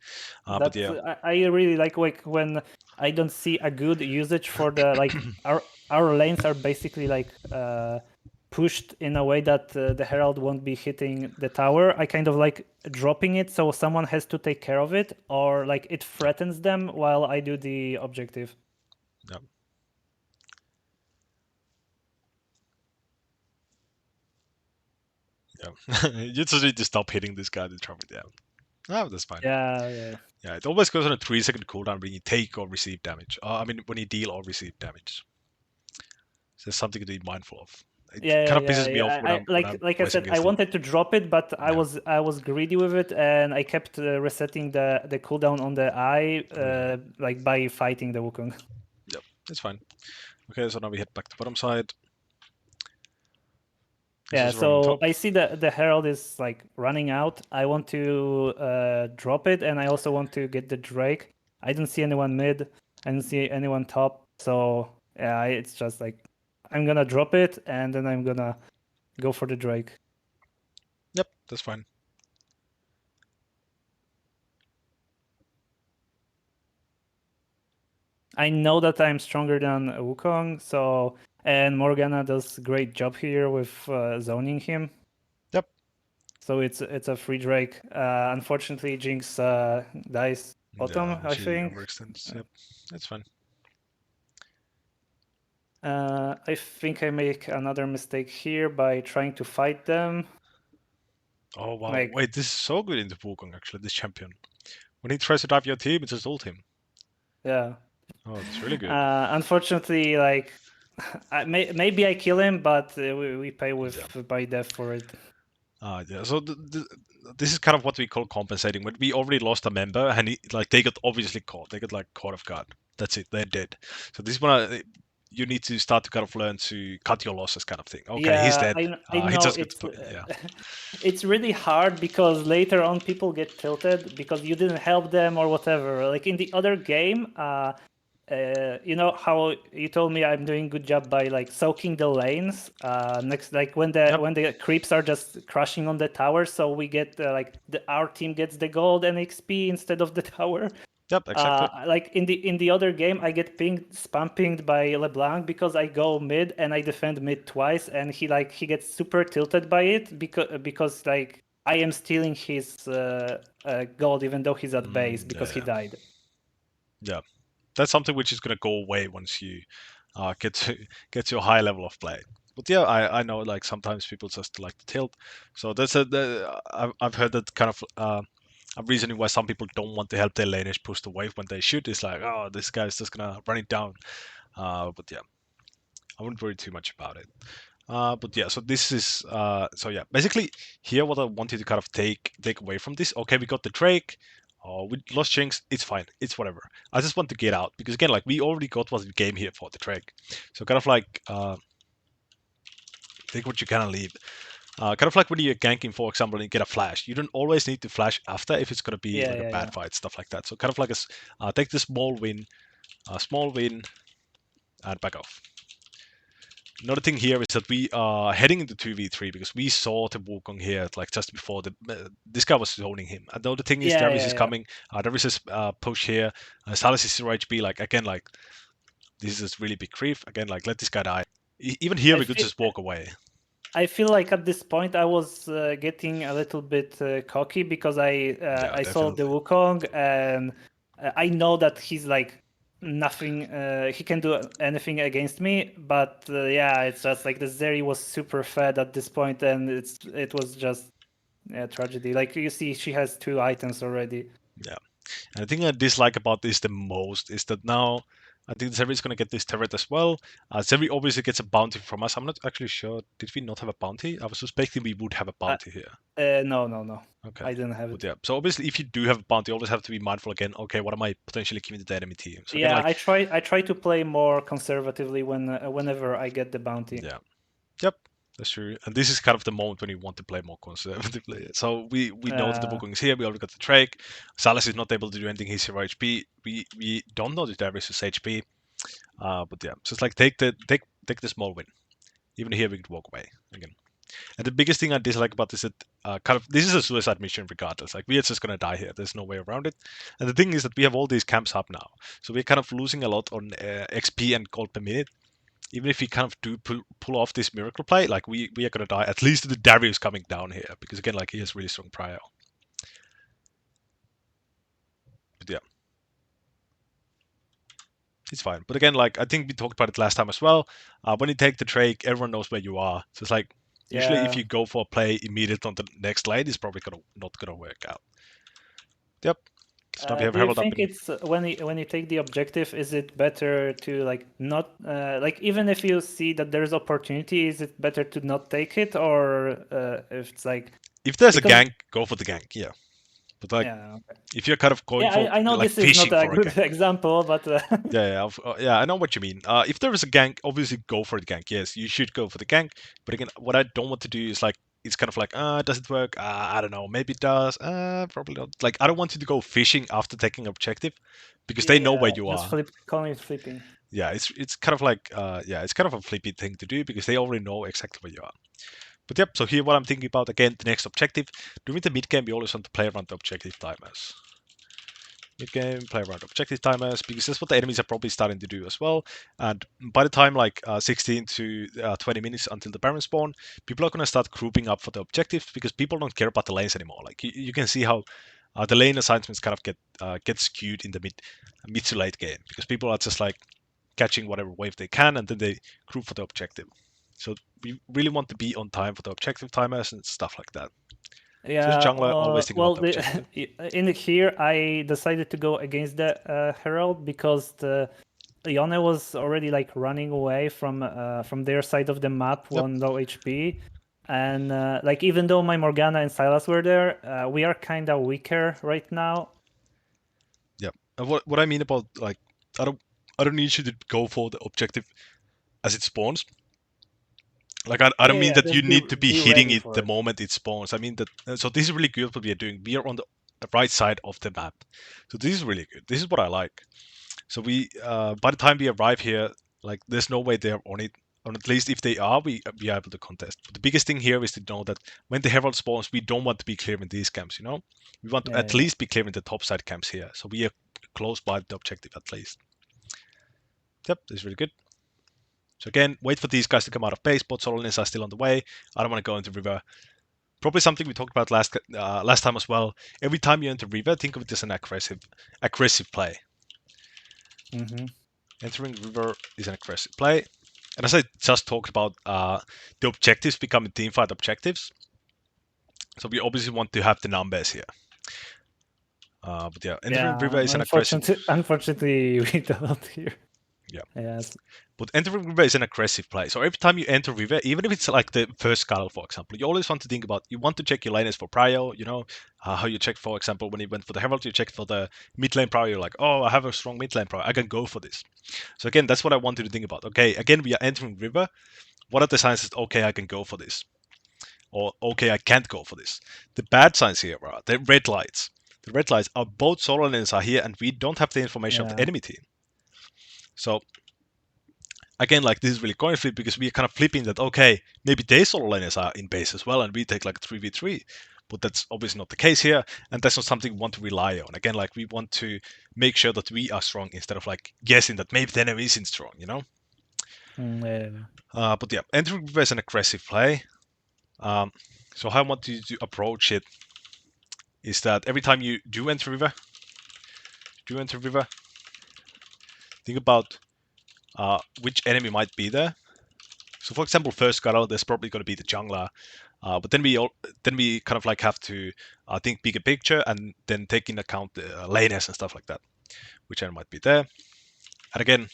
But yeah, I really like when I don't see a good usage for the like our lanes are basically like pushed in a way that the herald won't be hitting the tower. I kind of like dropping it so someone has to take care of it, or like it threatens them while I do the objective. yeah. Yeah. You just need to stop hitting this guy to drop it down. Oh, that's fine. Yeah. Yeah, it always goes on a 3-second cooldown when you take or receive damage. I mean, when you deal or receive damage. So there's something to be mindful of. It kind of pisses me off when I'm like I placing said, I against wanted to drop it, but I Yeah. was greedy with it, and I kept resetting the cooldown on the eye, like by fighting the Wukong. Yep, it's fine. Okay, so now we head back to bottom side. Yeah, This is roaming so top. I see the herald is like running out. I want to drop it, and I also want to get the Drake. I don't see anyone mid. I don't see anyone top. So yeah, it's just like I'm gonna drop it, and then I'm gonna go for the Drake. Yep, that's fine. I know that I'm stronger than Wukong, so and Morgana does great job here with zoning him. Yep. So it's a free Drake. Unfortunately, Jinx dies bottom. Yeah, I she think. overextends. Yep, that's fine. I think I make another mistake here by trying to fight them. Oh wow! Like, Wait, this is so good in the Wukong actually. This champion. When he tries to dive your team, it just ult him. yeah. Oh, that's really good. Unfortunately, like, maybe I kill him, but we pay with Yeah. by death for it. Yeah. So this is kind of what we call compensating. When we already lost a member, and like they got obviously caught. They got like caught off guard. That's it. They're dead. So this one, you need to start to kind of learn to cut your losses, kind of thing. Okay, he's Yeah, dead. I He know just got it's yeah. it's really hard because later on people get tilted because you didn't help them or whatever. Like in the other game, you know how you told me I'm doing good job by like soaking the lanes. Next, like Yep. when the creeps are just crushing on the tower, so we get like our team gets the gold and XP instead of the tower. Yep. Exactly. Like in the other game, I get pinged, spam pinged by LeBlanc because I go mid and I defend mid twice, and he gets super tilted by it because like I am stealing his gold even though he's at base because he Yeah. died. Yeah. That's something which is gonna go away once you get to a high level of play. But yeah, I know like sometimes people just like to tilt. So that's I've heard that kind of a reasoning why some people don't want to help their laners push the wave when they should is like, oh, this guy's just gonna run it down. But yeah, I wouldn't worry too much about it. But yeah, so this is so yeah, basically here what I wanted to kind of take away from this. Okay, we got the Drake. We lost Jinx. It's fine. It's whatever. I just want to get out because again, like we already got what we came here for, the Drake. So kind of like take what you can and leave. Kind of like when you're ganking, for example, and you get a flash. You don't always need to flash after if it's gonna be Yeah, like a yeah, bad yeah. fight, stuff like that. So kind of like take the small win, and back off. Another thing here is that we are heading into 2v3 because we saw the Wukong here like just before this guy was zoning him. And the other thing is Yeah, Darius yeah, is yeah. coming. Darius is push here. Salas is 0 HP. Like again, like this is really big creep. Again, like let this guy die. Even here I we could feel just walk away. I feel like at this point I was getting a little bit cocky because Yeah, I saw the definitely. Wukong and I know that he's like nothing. He can do anything against me, but yeah, it's just like the Zeri was super fed at this point, and it was just tragedy. Like you see, she has 2 items already. Yeah. And the thing I dislike about this the most is that now I think Zeri is going to get this turret as well. Zeri obviously gets a bounty from us. I'm not actually sure. Did we not have a bounty? I was suspecting we would have a Uh, bounty here. no, no, no. Okay. I didn't have But it. yeah, so obviously if you do have a bounty, you always have to be mindful again, okay, what am I potentially giving to the enemy team? So again, Yeah, like, I try to play more conservatively whenever I get the bounty. yeah. Yep, that's true. And this is kind of the moment when you want to play more conservatively. So we know that the Uh, booking is here, we already got the Drake. Salas is not able to do anything, he's 0 HP. We don't know that Darius is HP. But yeah, so it's like take the small win. Even here we could walk away again. And the biggest thing I dislike about this is that kind of this is a suicide mission regardless. Like we are just gonna die here. There's no way around it. And the thing is that we have all these camps up now, so we're kind of losing a lot on XP and gold per minute. Even if we kind of do pull off this miracle play, like we are gonna die. At least the Darius coming down here because again, like he has really strong prio. But yeah, it's fine. But again, like I think we talked about it last time as well. When you take the Drake, everyone knows where you are. So it's like usually if yeah. you go for a play immediate on the next lane, it's probably not gonna work out. Yep. So now we have Do you Herald up think in. it's when you take the objective, is it better to like not like even if you see that there's opportunity, is it better to not take it or if it's like If there's a because gank, go for the gank, yeah. But like, yeah okay. if you're kind of going Yeah, for I know like this is not fishing a for a good gank, example, but yeah, I know what you mean. If there is a gank, obviously go for the gank. Yes, you should go for the gank. But again, what I don't want to do is like, it's kind of like, does it work? I don't know. Maybe it does. Probably not. Like, I don't want you to go fishing after taking objective because they know yeah, where you just are. call it flipping. Yeah, it's kind of like, yeah, it's kind of a flippy thing to do because they already know exactly where you are. But yep, so here what I'm thinking about again, the next objective. During the mid game, we always want to play around the objective timers. Mid game, play around objective timers because that's what the enemies are probably starting to do as well. And by the time like 16 to 20 minutes until the Baron spawn, people are going to start grouping up for the objectives because people don't care about the lanes anymore. Like you can see how the lane assignments kind of get skewed in the mid to late game because people are just like catching whatever wave they can, and then they group for the objective. So we really want to be on time for the objective timers and stuff like that. So as Yeah, jungler, always think about the objective. in here I decided to go against the Herald because the Yone was already like running away from their side of the map, Yep. one low HP, and like even though my Morgana and Sylas were there, we are kind of weaker right now. Yeah. And what I mean about like I don't need you to go for the objective as it spawns. Like I don't mean Yeah, that you just need to be hitting ready it for the it. moment it spawns. I mean that so this is really good what we are doing. We are on the right side of the map. So this is really good. This is what I like. So we by the time we arrive here, like there's no way they're on it. Or at least if they are, we are able to contest. But the biggest thing here is to know that when the Herald spawns, we don't want to be clearing these camps, you know? We want to Yeah, at yeah. least be clearing the top side camps here. So we are close by the objective at least. Yep, this is really good. So again, wait for these guys to come out of base. Bot Solonins are still on the way. I don't want to go into river. Probably something we talked about last time as well. Every time you enter river, think of it as an aggressive play. Mm-hmm. Entering river is an aggressive play. And as I just talked about, the objectives becoming teamfight objectives. So we obviously want to have the numbers here. But yeah, entering river is an aggressive. Unfortunately, we don't here. Yeah. Yes. But entering river is an aggressive play. So every time you enter river, even if it's like the first scuttle, for example, you always want to think about, you want to check your lanes for prio, you know, how you check, for example, when you went for the Herald, you check for the mid lane prio, you're like, oh, I have a strong mid lane prio, I can go for this. So again, that's what I want you to think about. Okay, again, we are entering river. What are the signs that, okay, I can go for this? Or, okay, I can't go for this? The bad signs here are the red lights. The red lights are both solo lanes are here, and we don't have the information of the enemy team. So again, like this is really coin flip because we are kind of flipping that, okay, maybe they solo laners are in base as well and we take like a 3v3. But that's obviously not the case here, and that's not something we want to rely on. Again, like we want to make sure that we are strong instead of like guessing that maybe the enemy isn't strong, you know? But yeah, entering river is an aggressive play. So how I want you to approach it is that every time you do enter river, think about which enemy might be there. So, for example, first scuttle, there's probably going to be the jungler, but then we kind of like have to think bigger picture and then take into account the laners and stuff like that, which enemy might be there. And again,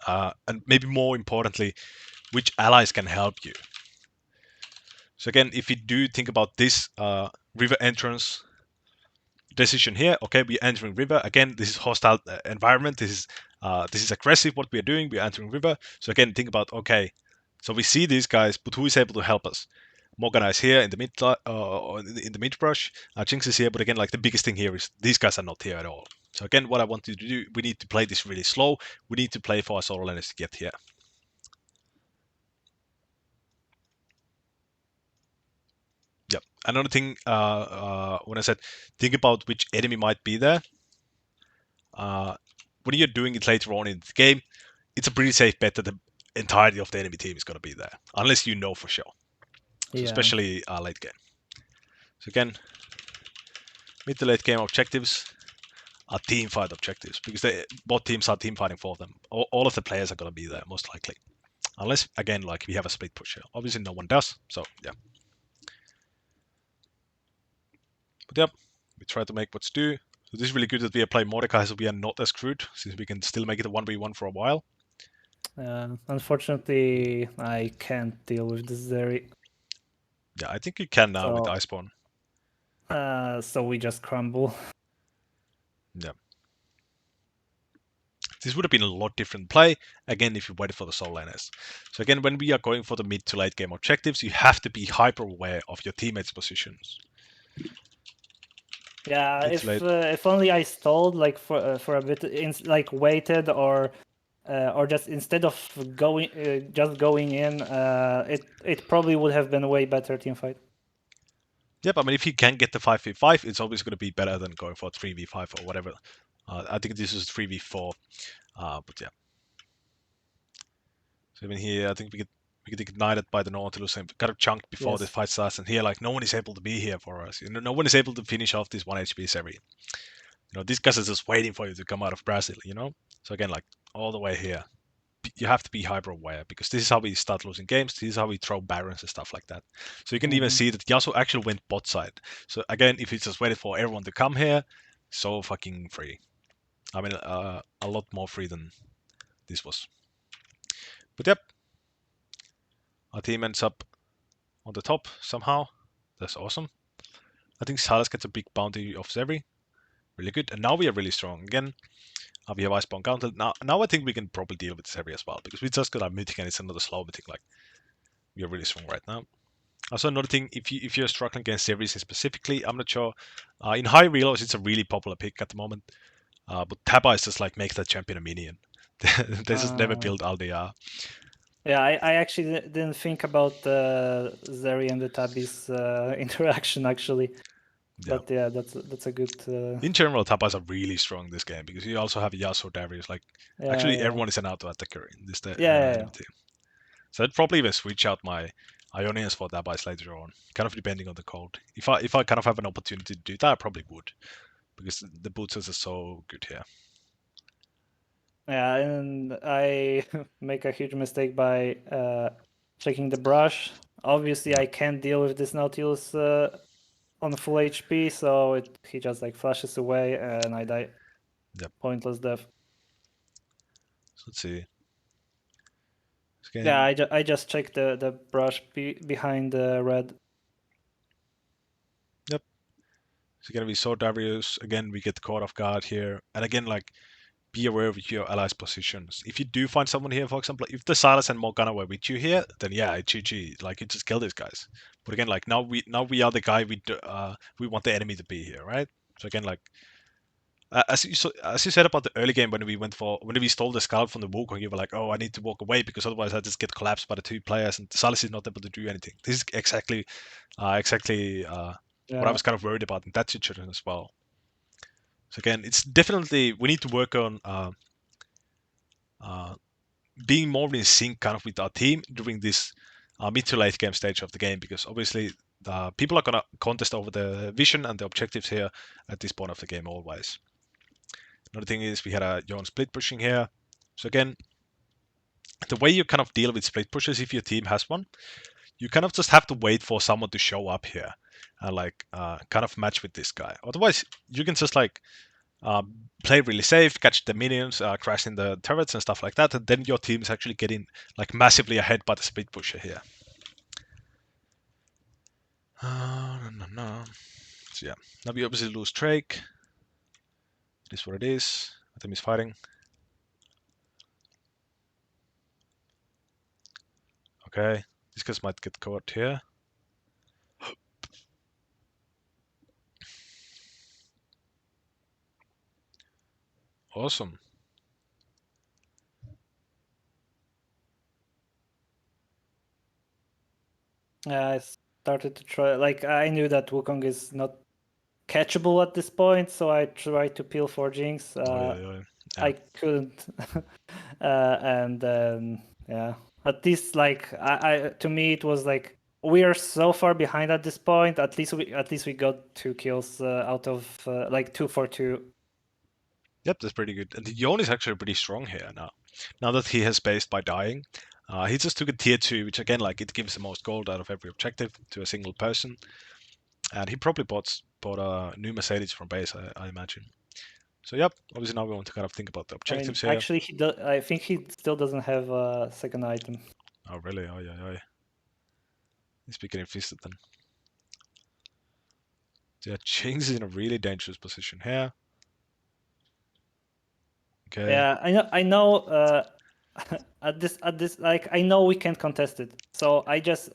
and maybe more importantly, which allies can help you. So again, if you do think about this river entrance decision here, okay, we're entering river. Again, this is hostile environment. This is aggressive what we are doing. We're entering river. So again, think about, okay, so we see these guys, but who is able to help us? Morgana is here in the mid brush. Jinx is here, but again, like the biggest thing here is these guys are not here at all. So again, what I want you to do, we need to play this really slow. We need to play for our solo laners to get here. Yep. Another thing, when I said think about which enemy might be there, when you're doing it later on in the game, it's a pretty safe bet that the entirety of the enemy team is going to be there, unless you know for sure. So Yeah. especially late game. So again, mid to late game objectives are team fight objectives because both teams are team fighting for them. All of the players are going to be there most likely, unless again like we have a split push here. Obviously, no one does. So yeah. But yep, we try to make what's due. So this is really good that we are playing Mordekaiser, so we are not as screwed since we can still make it a 1v1 for a while. Unfortunately, I can't deal with this Zeri. Yeah, I think you can now with Iceborne. So we just crumble. Yeah. This would have been a lot different play, again, if you waited for the soul laners. So again, when we are going for the mid to late game objectives, you have to be hyper aware of your teammates' positions. Yeah, if only I stalled like for a bit, like waited or just instead of going just going in, it probably would have been a way better team fight. Yep, I mean if you can get the 5v5, it's always going to be better than going for a 3v5 or whatever. I think this is 3v4, but yeah. So even here, I think we get ignited by the Nautilus and got a chunk before the fight starts, and here like no one is able to be here for us. You know, no one is able to finish off this 1 HP Seri. You know, these guys are just waiting for you to come out of Brazil. You know, so again like all the way here. You have to be hyper aware because this is how we start losing games. This is how we throw barons and stuff like that. So you can even see that Yasuo actually went bot side. So again, if he just waited for everyone to come here, so fucking free. I mean, a lot more free than this was. But yep, our team ends up on the top somehow. That's awesome. I think Salas gets a big bounty of Zeri. Really good. And now we are really strong. Again, we have Iceborne Gauntlet. Now I think we can probably deal with Zeri as well because we just got our mythic and it's another slow mythic. Like, we are really strong right now. Also, another thing, if you're struggling against series specifically, I'm not sure. In high reloads, it's a really popular pick at the moment. But Taba is just like make that champion a minion. They just never build LDR. Yeah, I actually didn't think about the Zeri and the Tabby's interaction actually. Yeah. But yeah, that's a good. In general, Tapas are really strong this game because you also have Yasuo, Darius. Like, actually, everyone is an auto attacker in this Yeah. team. So I'd probably even switch out my Ionians for Tabas later on, kind of depending on the code. If I kind of have an opportunity to do that, I probably would because the boosters are so good here. Yeah, and I make a huge mistake by checking the brush. Obviously, I can't deal with this Nautilus on full HP, so he just like flashes away and I die. Yep. Pointless death. So let's see. Yeah, I just checked the brush behind the red. Yep. So again, we saw Darius. Again, we get caught off guard here. And again, like, be aware of your allies' positions. If you do find someone here, for example, if the Silas and Morgana were with you here, then yeah, GG. Like, you just kill these guys. But again, like, now we are the guy we want the enemy to be here, right? So again, like, as you said about the early game when we stole the scout from the Wukong, you were like, oh, I need to walk away because otherwise I just get collapsed by the two players and Salas is not able to do anything. This is exactly what I was kind of worried about in that situation as well. So again, it's definitely we need to work on being more in sync kind of with our team during this mid to late game stage of the game because obviously people are gonna contest over the vision and the objectives here at this point of the game always. Another thing is we had a Yon split pushing here. So again, the way you kind of deal with split pushes if your team has one, you kind of just have to wait for someone to show up here and like kind of match with this guy. Otherwise, you can just like play really safe, catch the minions, crash in the turrets and stuff like that, and then your team is actually getting like massively ahead by the split pusher here. No. So yeah, now we obviously lose Drake. It is what it is. I think he's fighting. Okay, these guys might get caught here. Awesome. Yeah, I started to try. Like I knew that Wukong is not catchable at this point, so I tried to peel for Jinx. Yeah. I couldn't, and then yeah. At least like I to me it was like we are so far behind at this point. At least we got 2 kills out of like 2 for 2. Yep, that's pretty good. And Yon is actually pretty strong here now. Now that he has spaced by dying, he just took a tier 2, which again, like, it gives the most gold out of every objective to a single person. And he probably bought a new Mercedes from base, I imagine. So yep, obviously now we want to kind of think about the objectives here. Actually, I think he still doesn't have a second item. Oh really? Oh yeah. He's getting fisted then. So yeah, Jinx is in a really dangerous position here. Okay. Yeah, I know. At this, like I know we can contest it. So I just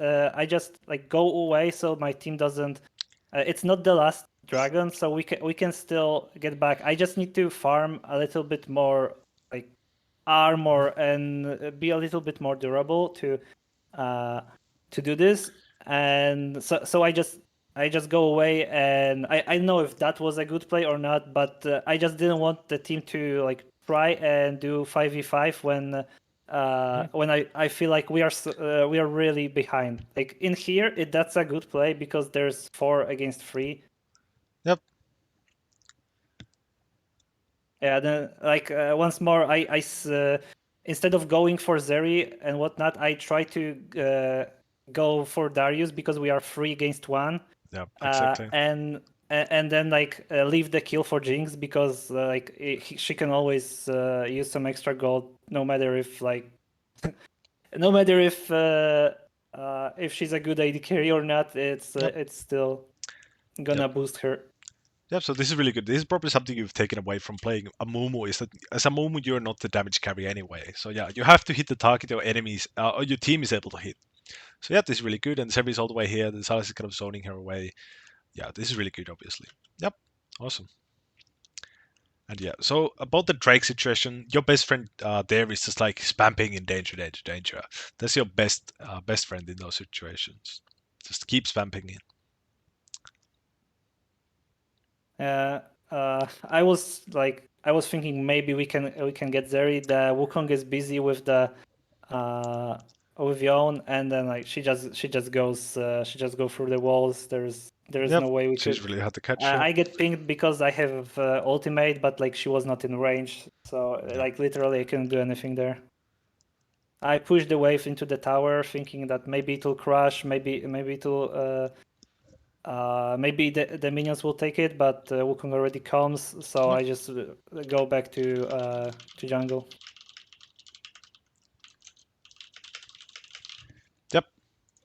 like go away so my team doesn't. It's not the last dragon, so we can still get back. I just need to farm a little bit more, like armor and be a little bit more durable to do this. And so I just go away, and I don't know if that was a good play or not, but I just didn't want the team to like try and do 5v5 when I feel like we are really behind. Like in here, that's a good play because there's 4 against 3. Yep. Yeah, then like once more, instead of going for Zeri and whatnot, I try to go for Darius because we are 3 against 1, Yeah, exactly. and then like leave the kill for Jinx because like she can always use some extra gold, no matter if like no matter if she's a good AD carry or not, Yep. it's still Yep. gonna boost her. Yep, so this is really good. This is probably something you've taken away from playing a Momo, is that as a Momo you're not the damage carry anyway. So yeah, you have to hit the target your enemies or your team is able to hit. So yeah, this is really good. And Sevi is all the way here. The Silas is kind of zoning her away. Yeah, this is really good, obviously. Yep, awesome. And yeah, so about the Drake situation, your best friend there is just like spamming in danger, danger, danger. That's your best friend in those situations. Just keep spamming in. Uh, I was thinking maybe we can get Zeri. The Wukong is busy uh with Yon, and then like she just go through the walls. There is Yep, no way we she's could. really hard to catch her. I get pinged because I have ultimate, but like she was not in range, so Yep. like literally I couldn't do anything there. I pushed the wave into the tower, thinking that maybe it'll crash, maybe maybe the minions will take it, but Wukong already comes, so Yep. I just go back to jungle. Yep,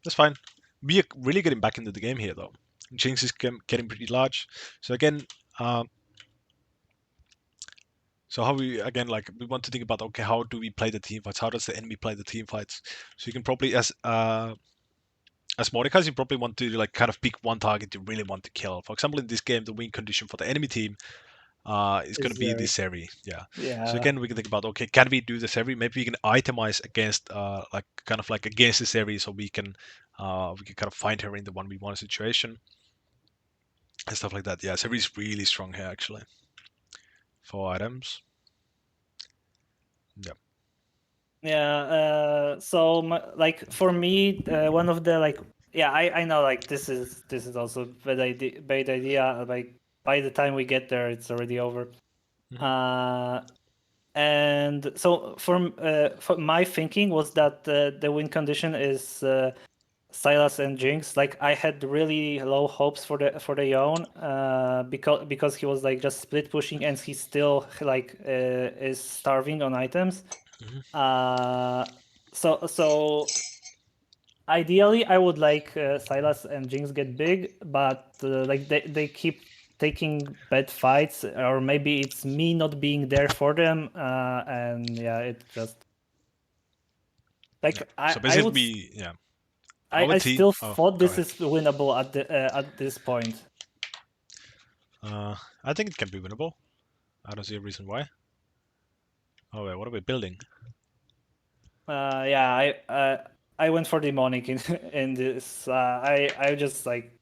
that's fine. We are really getting back into the game here, though. Jinx is getting pretty large. So again, um, so how we again like we want to think about, okay, how do we play the team fights? How does the enemy play the team fights? So you can probably as Mordekaiser, you probably want to like kind of pick one target you really want to kill. For example, in this game, the win condition for the enemy team is going to Is be Zeri. this Seri. Yeah. So Yeah, again, we can think about, okay, can we do the Seri? Maybe we can itemize against like kind of like against the Seri, so we can kind of find her in the 1v1 situation and stuff like that. Yeah, Seri is really strong here actually. 4 items. Yeah. yeah. So like for me, one of the like yeah, I know like this is also bad idea. Like by the time we get there, it's already over. Mhm. Uh, and so for my thinking was that the win condition is Silas and Jinx. Like I had really low hopes for the Yone because he was like just split pushing and he still like is starving on items. Mhm. Uh, so ideally I would like Silas and Jinx get big, but like they keep taking bad fights, or maybe it's me not being there for them, and yeah, it just Yeah. like So I would basically, yeah, I our team. still Oh, thought go this ahead. is winnable at this point. Uh, I think it can be winnable. I don't see a reason why. Oh wait, what are we building? Yeah, I went for demonic in in this. I just like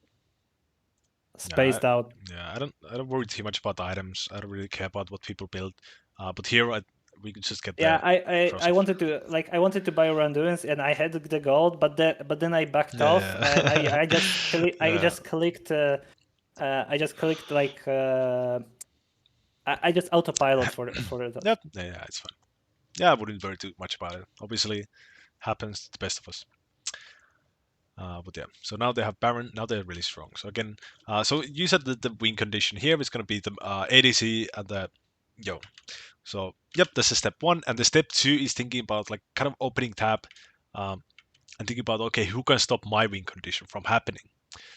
Yeah, I, spaced out. yeah. I don't worry too much about the items. I don't really care about what people build. But here, we could just get Yeah, the I explosive. wanted to buy Randuin's and I had the gold, but then I backed off and Yeah, yeah, I just clicked like I just autopilot for it. yep, yeah. It's fine. Yeah, I wouldn't worry too much about it. Obviously, happens to the best of us. But yeah, so now they have Baron. Now they're really strong. So again, so you said that the win condition here is going to be the ADC and the yo. So yep, this is step one, and the step two is thinking about like kind of opening tab, um, and thinking about, okay, who can stop my win condition from happening?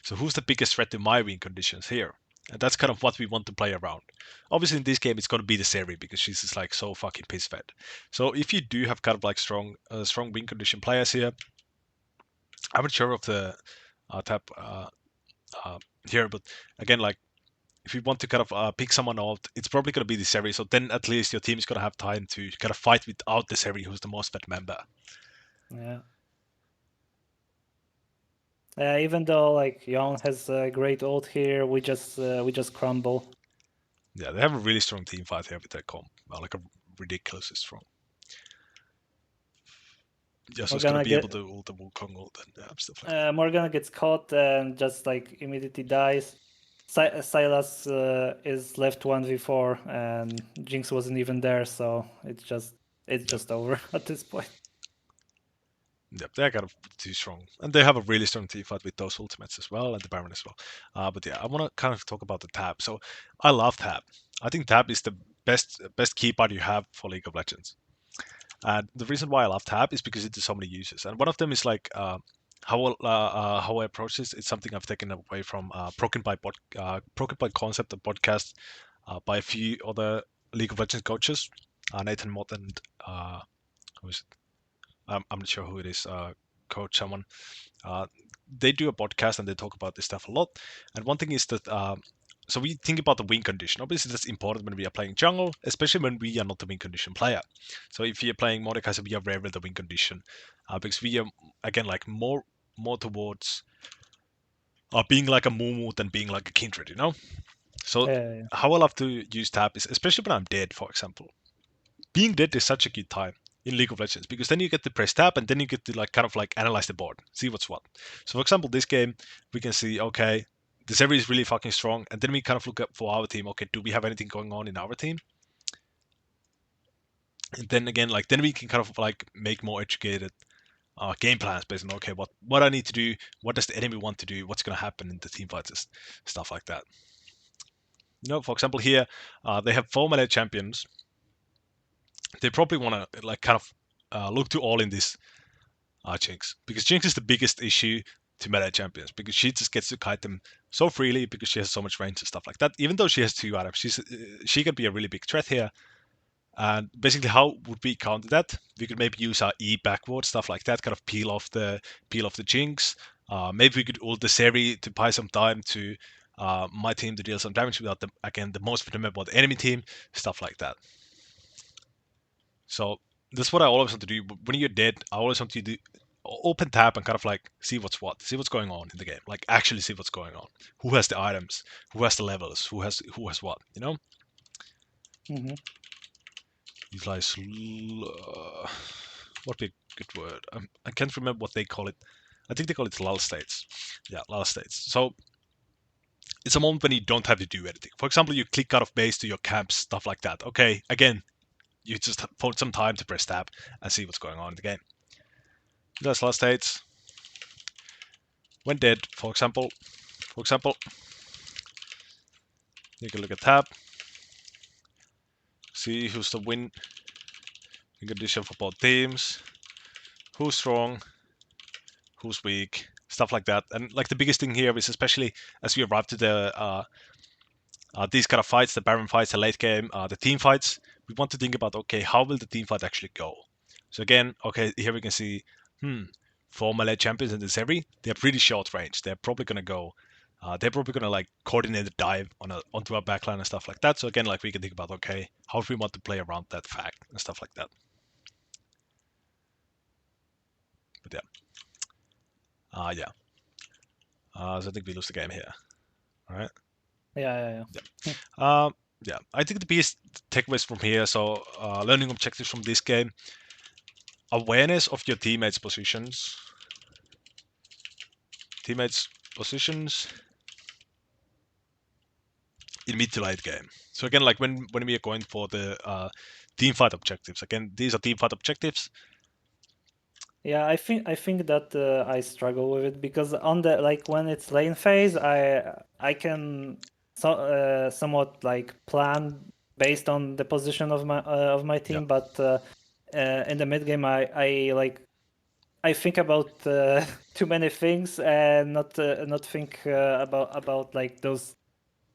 So who's the biggest threat to my win conditions here? And that's kind of what we want to play around. Obviously, in this game, it's going to be the Seri because she's just like so fucking piss fed. So if you do have kind of like strong win condition players here, I'm not sure of the tab uh, here, but again, like if you want to kind of pick someone out, it's probably going to be the Seri. So then at least your team is going to have time to kind of fight without the Seri, who's the most fed member. Yeah. Even though like Yon has a great ult here, we just crumble. Yeah, they have a really strong team fight here with their comp, like a ridiculously strong. Yeah, so it's going to Morgana be able get to ult the Wukong ult and stuff like that. Morgana gets caught and just like immediately dies. Silas is left 1v4 and Jinx wasn't even there, so it's just over at this point. Yep, they're kind of too strong, and they have a really strong team fight with those ultimates as well, and the Baron as well. But yeah, I want to kind of talk about the tab. So I love tab. I think tab is the best keypad you have for League of Legends. And the reason why I love tab is because it has so many uses, and one of them is like how I approach this. It's something I've taken away from Broken by Concept, a podcast by a few other League of Legends coaches, Nathan Mott and who is it? I'm not sure who it is, coach someone. Uh, they do a podcast and they talk about this stuff a lot. And one thing is that so we think about the win condition. Obviously, that's important when we are playing jungle, especially when we are not the win condition player. So if we are playing Mordekaiser, we are rarely the win condition because we are again like more towards being like a Mumu than being like a Kindred, you know. So Yeah. how I love to use tap is especially when I'm dead, for example. Being dead is such a good time in League of Legends because then you get to press tab and then you get to like kind of like analyze the board, see what's what. So for example, this game we can see okay, this area is really fucking strong, and then we kind of look up for our team. Okay, do we have anything going on in our team? And then again, like then we can kind of like make more educated game plans based on okay, what I need to do, what does the enemy want to do, what's going to happen in the team fights, stuff like that. You know, for example, here they have 4 melee champions. They probably want to like kind of look to all in this Jinx because Jinx is the biggest issue to meta champions because she just gets to kite them so freely because she has so much range and stuff like that. Even though she has 2 items, she can be a really big threat here. And basically, how would we counter that? We could maybe use our E backwards, stuff like that, kind of peel off the Jinx. Maybe we could ult the Seri to buy some time to my team to deal some damage without the most vulnerable enemy team, stuff like that. So that's what I always want to do. When you're dead, I always want you to open tab and kind of like see what's what, see what's going on in the game, like actually see what's going on. Who has the items? Who has the levels? Who has what? You know. Mm-hmm. These like what be a good word? I can't remember what they call it. I think they call it lull states. Yeah, lull states. So it's a moment when you don't have to do anything. For example, you click out of base to your camps, stuff like that. Okay, again, you just found some time to press tab and see what's going on in the game. That's lull states. When dead, for example, you can look at tab, see who's the win condition for both teams, who's strong, who's weak, stuff like that. And like the biggest thing here is especially as we arrive to the these kind of fights, the Baron fights, the late game, the team fights, we want to think about okay, how will the team fight actually go? So again, okay, here we can see, 4 melee champions in this area, they're pretty short range. They're probably gonna go. They're probably gonna like coordinate a dive onto our backline and stuff like that. So again, like we can think about okay, how do we want to play around that fact and stuff like that. But yeah, so I think we lose the game here. All right. Yeah. Yeah, I think the biggest takeaways from here. So, learning objectives from this game: awareness of your teammates' positions in mid to late game. So again, like when we are going for the team fight objectives, again, these are team fight objectives. Yeah, I think that I struggle with it because on the like when it's lane phase, I can somewhat like plan based on the position of my Yeah, team, but in the mid game, I like I think about too many things and not think about like those.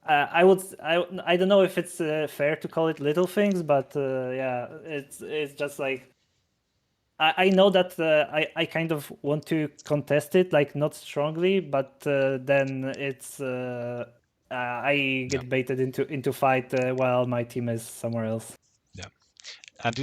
I don't know if it's fair to call it little things, but yeah, it's just like I know that I kind of want to contest it, like not strongly, but then it's I yeah, get baited into fight while my team is somewhere else. yeah. And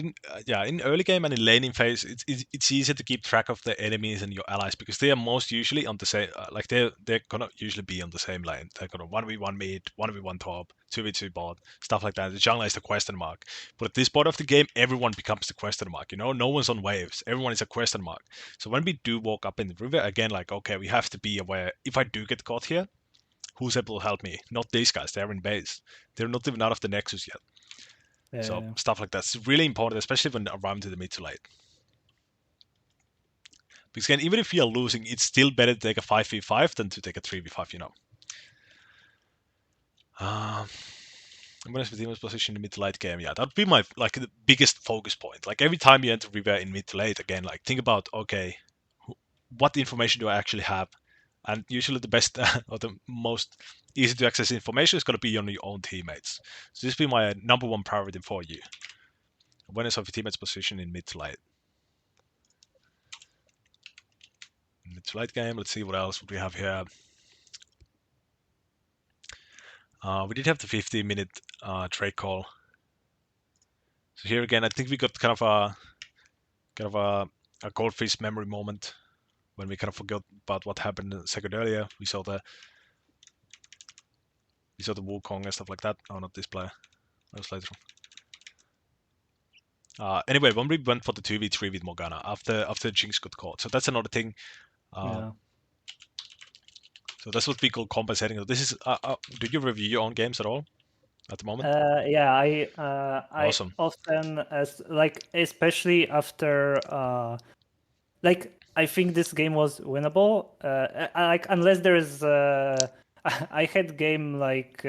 in early game and in laning phase, it's easier to keep track of the enemies and your allies because they are most usually on the same. Like they're gonna usually be on the same lane. They're gonna 1v1 mid, 1v1 top, 2v2 bot, stuff like that. The jungle is the question mark. But at this part of the game, everyone becomes the question mark. You know, no one's on waves. Everyone is a question mark. So when we do walk up in the river again, like okay, we have to be aware. If I do get caught here, who's able to help me? Not these guys. They're in base. They're not even out of the nexus yet. So Yeah. stuff like that's really important, especially when around to the mid to late. Because again, even if we are losing, it's still better to take a 5v5 than to take a 3v5, you know. I'm gonna be team's position in mid to late game. Yeah, that'd be my like the biggest focus point. Like every time you enter river in mid to late, again, like think about okay, what information do I actually have? And usually the best or the most easy to access information is gonna be on your own teammates. So this will be my number one priority for you. Awareness of your teammates' position in mid to late. Mid to late game. Let's see what else would we have here. We did have the 15-minute trade call. So here again, I think we got kind of a goldfish memory moment when we kind of forgot about what happened a second earlier. We saw the Wukong and stuff like that. Oh, not this player. That was later. Anyway, when we went for the 2v3 with Morgana after Jinx got caught, so that's another thing. Yeah. So that's what we call compensating. This is. Do you review your own games at all at the moment? Yeah, I Awesome. often as like especially after like I think this game was winnable. Like unless there is I had game like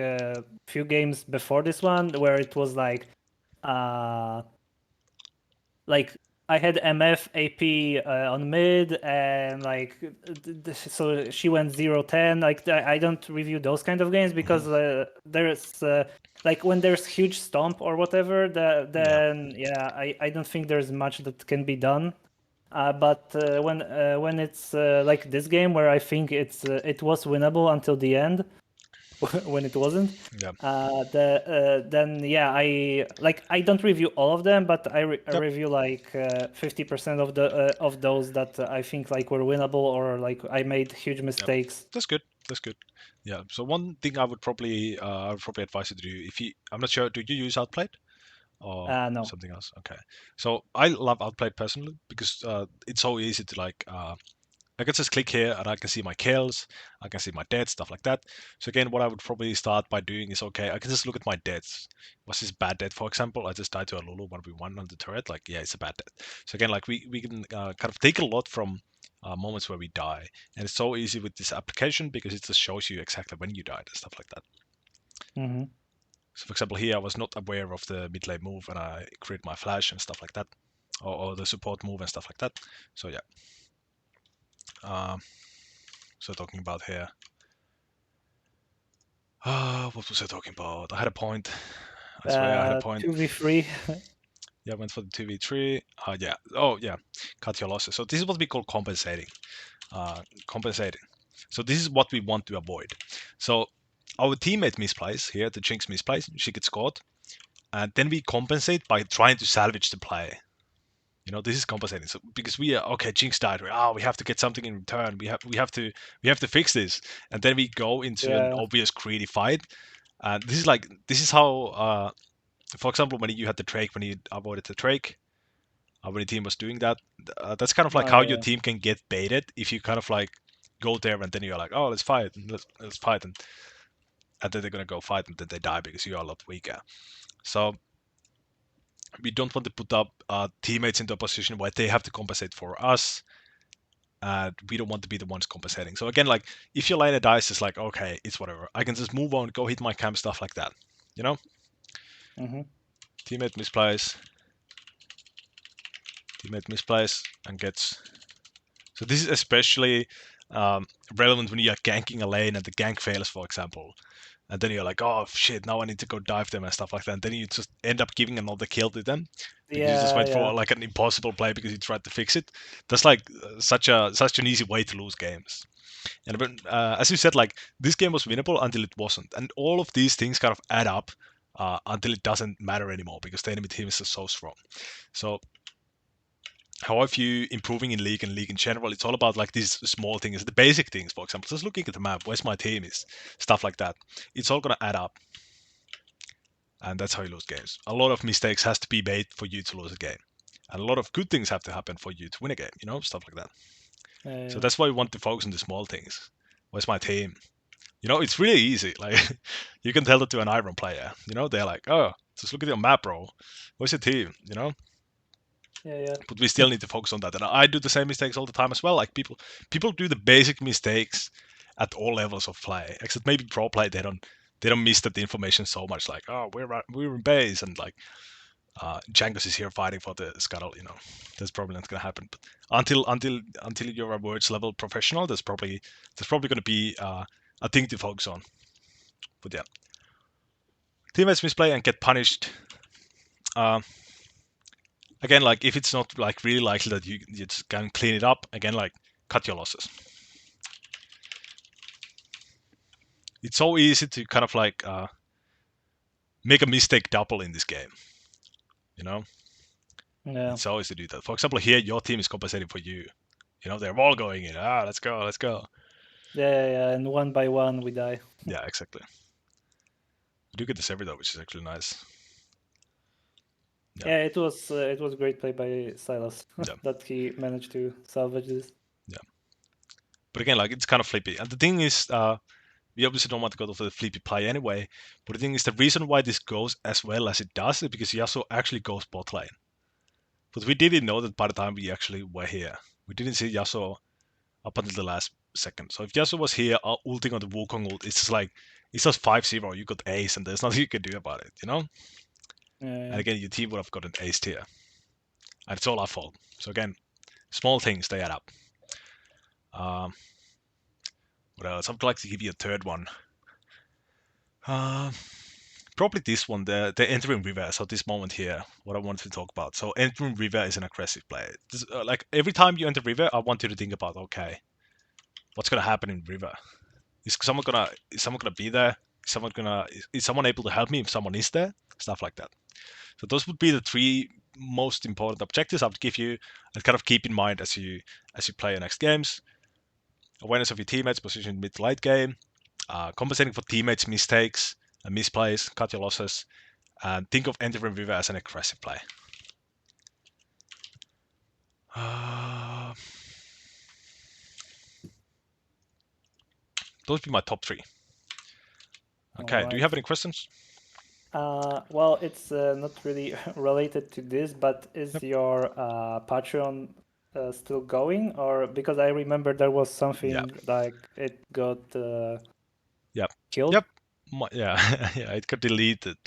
few games before this one where it was like I had MF AP on mid and like so she went 0-10. Like I don't review those kind of games because there's like when there's huge stomp or whatever, then yeah, I don't think there's much that can be done. But when it's like this game where I think it was winnable until the end, when it wasn't. Yeah. Then yeah, I don't review all of them, but I Yep. review like 50% of those that I think like were winnable or like I made huge mistakes. That's good. That's good. Yeah. So one thing I would probably advise you to do if you I'm not sure, do you use Outplayed or No. something else? Okay. So I love Outplayed personally because it's so easy to like I can just click here and I can see my kills, I can see my deaths, stuff like that. So again, what I would probably start by doing is okay, I can just look at my deaths. Was this bad death, for example? I just died to a Lulu 1v1 on the turret. Like, yeah, it's a bad death. So again, like we can kind of take a lot from moments where we die, and it's so easy with this application because it just shows you exactly when you died and stuff like that. Mm-hmm. So for example, here I was not aware of the mid lane move and I create my flash and stuff like that, or the support move and stuff like that. So yeah. So talking about here. What was I talking about? I had a point. I swear I had a point. 2v3. Yeah, I went for the 2v3. Yeah. Oh, yeah. Cut your losses. So this is what we call compensating. Compensating. So this is what we want to avoid. So our teammate misplays here, the Jinx misplays, she gets caught. And then we compensate by trying to salvage the play. You know, this is compensating. So because we are okay, Jinx died. We have to get something in return. We have to fix this. And then we go into an Yeah. obvious greedy fight. This is how for example, when you had the Drake, when you avoided the Drake, when the team was doing that, that's kind of like how your Yeah. team can get baited if you kind of like go there and then you're like, oh, let's fight, and let's fight, and then they're gonna go fight and then they die because you're a lot weaker. So we don't want to put up teammates into a position where they have to compensate for us. And we don't want to be the ones compensating. So again, like if your laner dies, it's like okay, it's whatever. I can just move on, go hit my camp, stuff like that. You know, Mm-hmm. teammate misplays, and gets. So this is especially relevant when you're ganking a lane and the gank fails, for example. And then you're like, oh shit, now I need to go dive them and stuff like that. And then you just end up giving another kill to them because you just went for like an impossible play because you tried to fix it. That's like such an easy way to lose games. And as you said, like this game was winnable until it wasn't, and all of these things kind of add up until it doesn't matter anymore because the enemy team is just so strong. So how I view improving in league and league in general, it's all about like these small things, the basic things. For example, just looking at the map, where's my team is, stuff like that. It's all gonna add up, and that's how you lose games. A lot of mistakes has to be made for you to lose a game, and a lot of good things have to happen for you to win a game. You know, stuff like that. So that's why we want to focus on the small things. Where's my team? You know, it's really easy. Like you can tell it to an Iron player. You know, they're like, oh, just look at your map, bro. What's your team? You know, Yeah, but we still need to focus on that. And I do the same mistakes all the time as well. Like people do the basic mistakes at all levels of play, except maybe pro play. They don't miss that information so much. Like, oh, we're in base, and like Jangos is here fighting for the scuttle. You know, that's probably not gonna happen. But until you're a words level professional, there's probably gonna be a thing to focus on. But yeah, teammates misplay and get punished. Uh, Again, like if it's not like really likely that you just can clean it up, again, like cut your losses. It's so easy to kind of like make a mistake double in this game. You know, yeah, it's so easy to do that. For example, here your team is compensating for you. You know, they're all going in. Let's go, let's go. yeah. And one by one we die. Yeah, exactly. We do get this every though, which is actually nice. Yeah. Yeah, it was great play by Silas Yeah. that he managed to salvage this. Yeah. But again, like it's kind of flippy. And the thing is, we obviously don't want to go for the flippy play anyway. But the thing is, the reason why this goes as well as it does is because Yasuo actually goes bot lane. But we didn't know that by the time we actually were here. We didn't see Yasuo up until the last second. So if Yasuo was here ulting on the Wukong ult, it's just like, it's just 5-0, you got ace, and there's nothing you can do about it, you know? Yeah, And yeah. again, your team would have gotten ace here. And it's all our fault. So again, small things, they add up. What else? I would like to give you a third one. Probably this one, the entering river. So this moment here, what I wanted to talk about. So entering river is an aggressive play. This, like every time you enter river, I want you to think about, okay, what's gonna happen in river? Is someone gonna be there? Is someone able to help me if someone is there? Stuff like that. So those would be the three most important objectives I would give you and kind of keep in mind as you play your next games. Awareness of your teammates, position in mid to late game, compensating for teammates' mistakes and misplays, cut your losses, and think of entering river as an aggressive play. Those would be my top three. Okay, do you have any questions? Well, it's not really related to this, but is Yep. your Patreon still going? Or because I remember there was Yeah. something like it got Yep. killed. Yep. Yeah, yeah, it got deleted.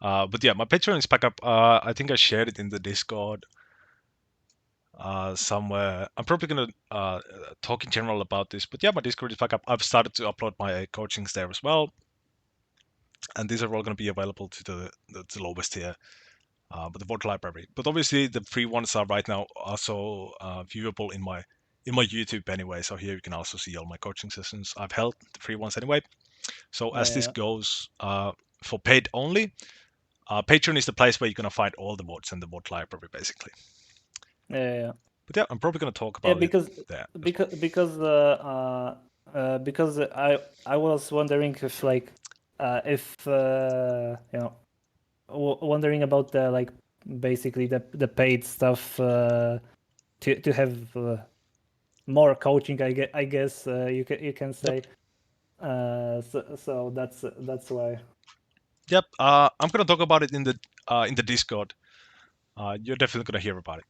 But yeah, my Patreon is back up. I think I shared it in the Discord somewhere. I'm probably gonna talk in general about this, but yeah, my Discord is back up. I've started to upload my coachings there as well, and these are all gonna be available to the lowest tier, but the vote library. But obviously, the free ones are right now also viewable in my YouTube anyway. So here you can also see all my coaching sessions I've held, the free ones anyway. So as this Yeah, goes for paid only, Patreon is the place where you're gonna find all the votes and the vote library basically. yeah. But yeah, I'm probably gonna talk Yeah, about it there. because I was wondering if wondering about the like basically the paid stuff to have more coaching. I guess you can say. So that's why. Yep. I'm gonna talk about it in the Discord. You're definitely gonna hear about it.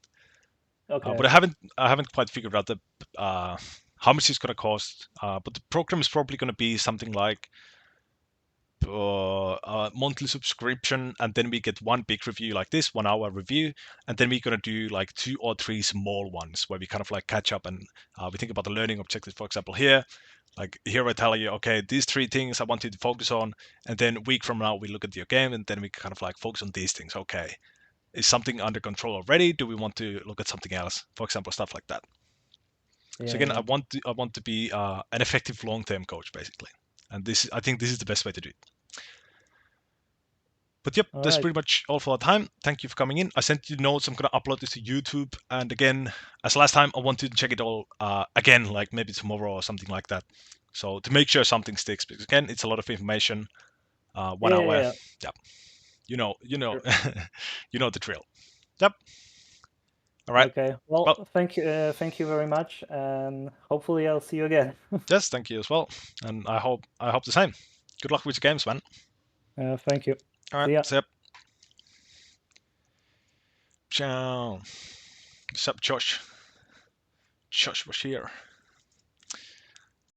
Okay. But I haven't quite figured out the how much it's gonna cost. But the program is probably gonna be something like a monthly subscription, and then we get one big review like this, 1 hour review, and then we're gonna do like 2 or 3 small ones where we kind of like catch up and we think about the learning objectives. For example, here, like here I tell you, okay, these 3 things I want you to focus on, and then a week from now we look at your game, and then we kind of like focus on these things. Okay, is something under control already? Do we want to look at something else? For example, stuff like that. So again, Yeah. I want to be an effective long-term coach basically, and I think this is the best way to do it. But yep, All that's right. pretty much all for our time. Thank you for coming in. I sent you notes. I'm gonna upload this to YouTube. And again, as last time, I want you to check it all again, like maybe tomorrow or something like that. So to make sure something sticks, because again, it's a lot of information. 1 hour. Yeah. Yep. You know, Sure. you know the drill. Yep. All right. Okay. Well, Well, thank you very much, and hopefully I'll see you again. yes, thank you as well, and I hope the same. Good luck with your games, man. Thank you. All right, See ya. see ya. Ciao. What's up, Josh? Josh was here.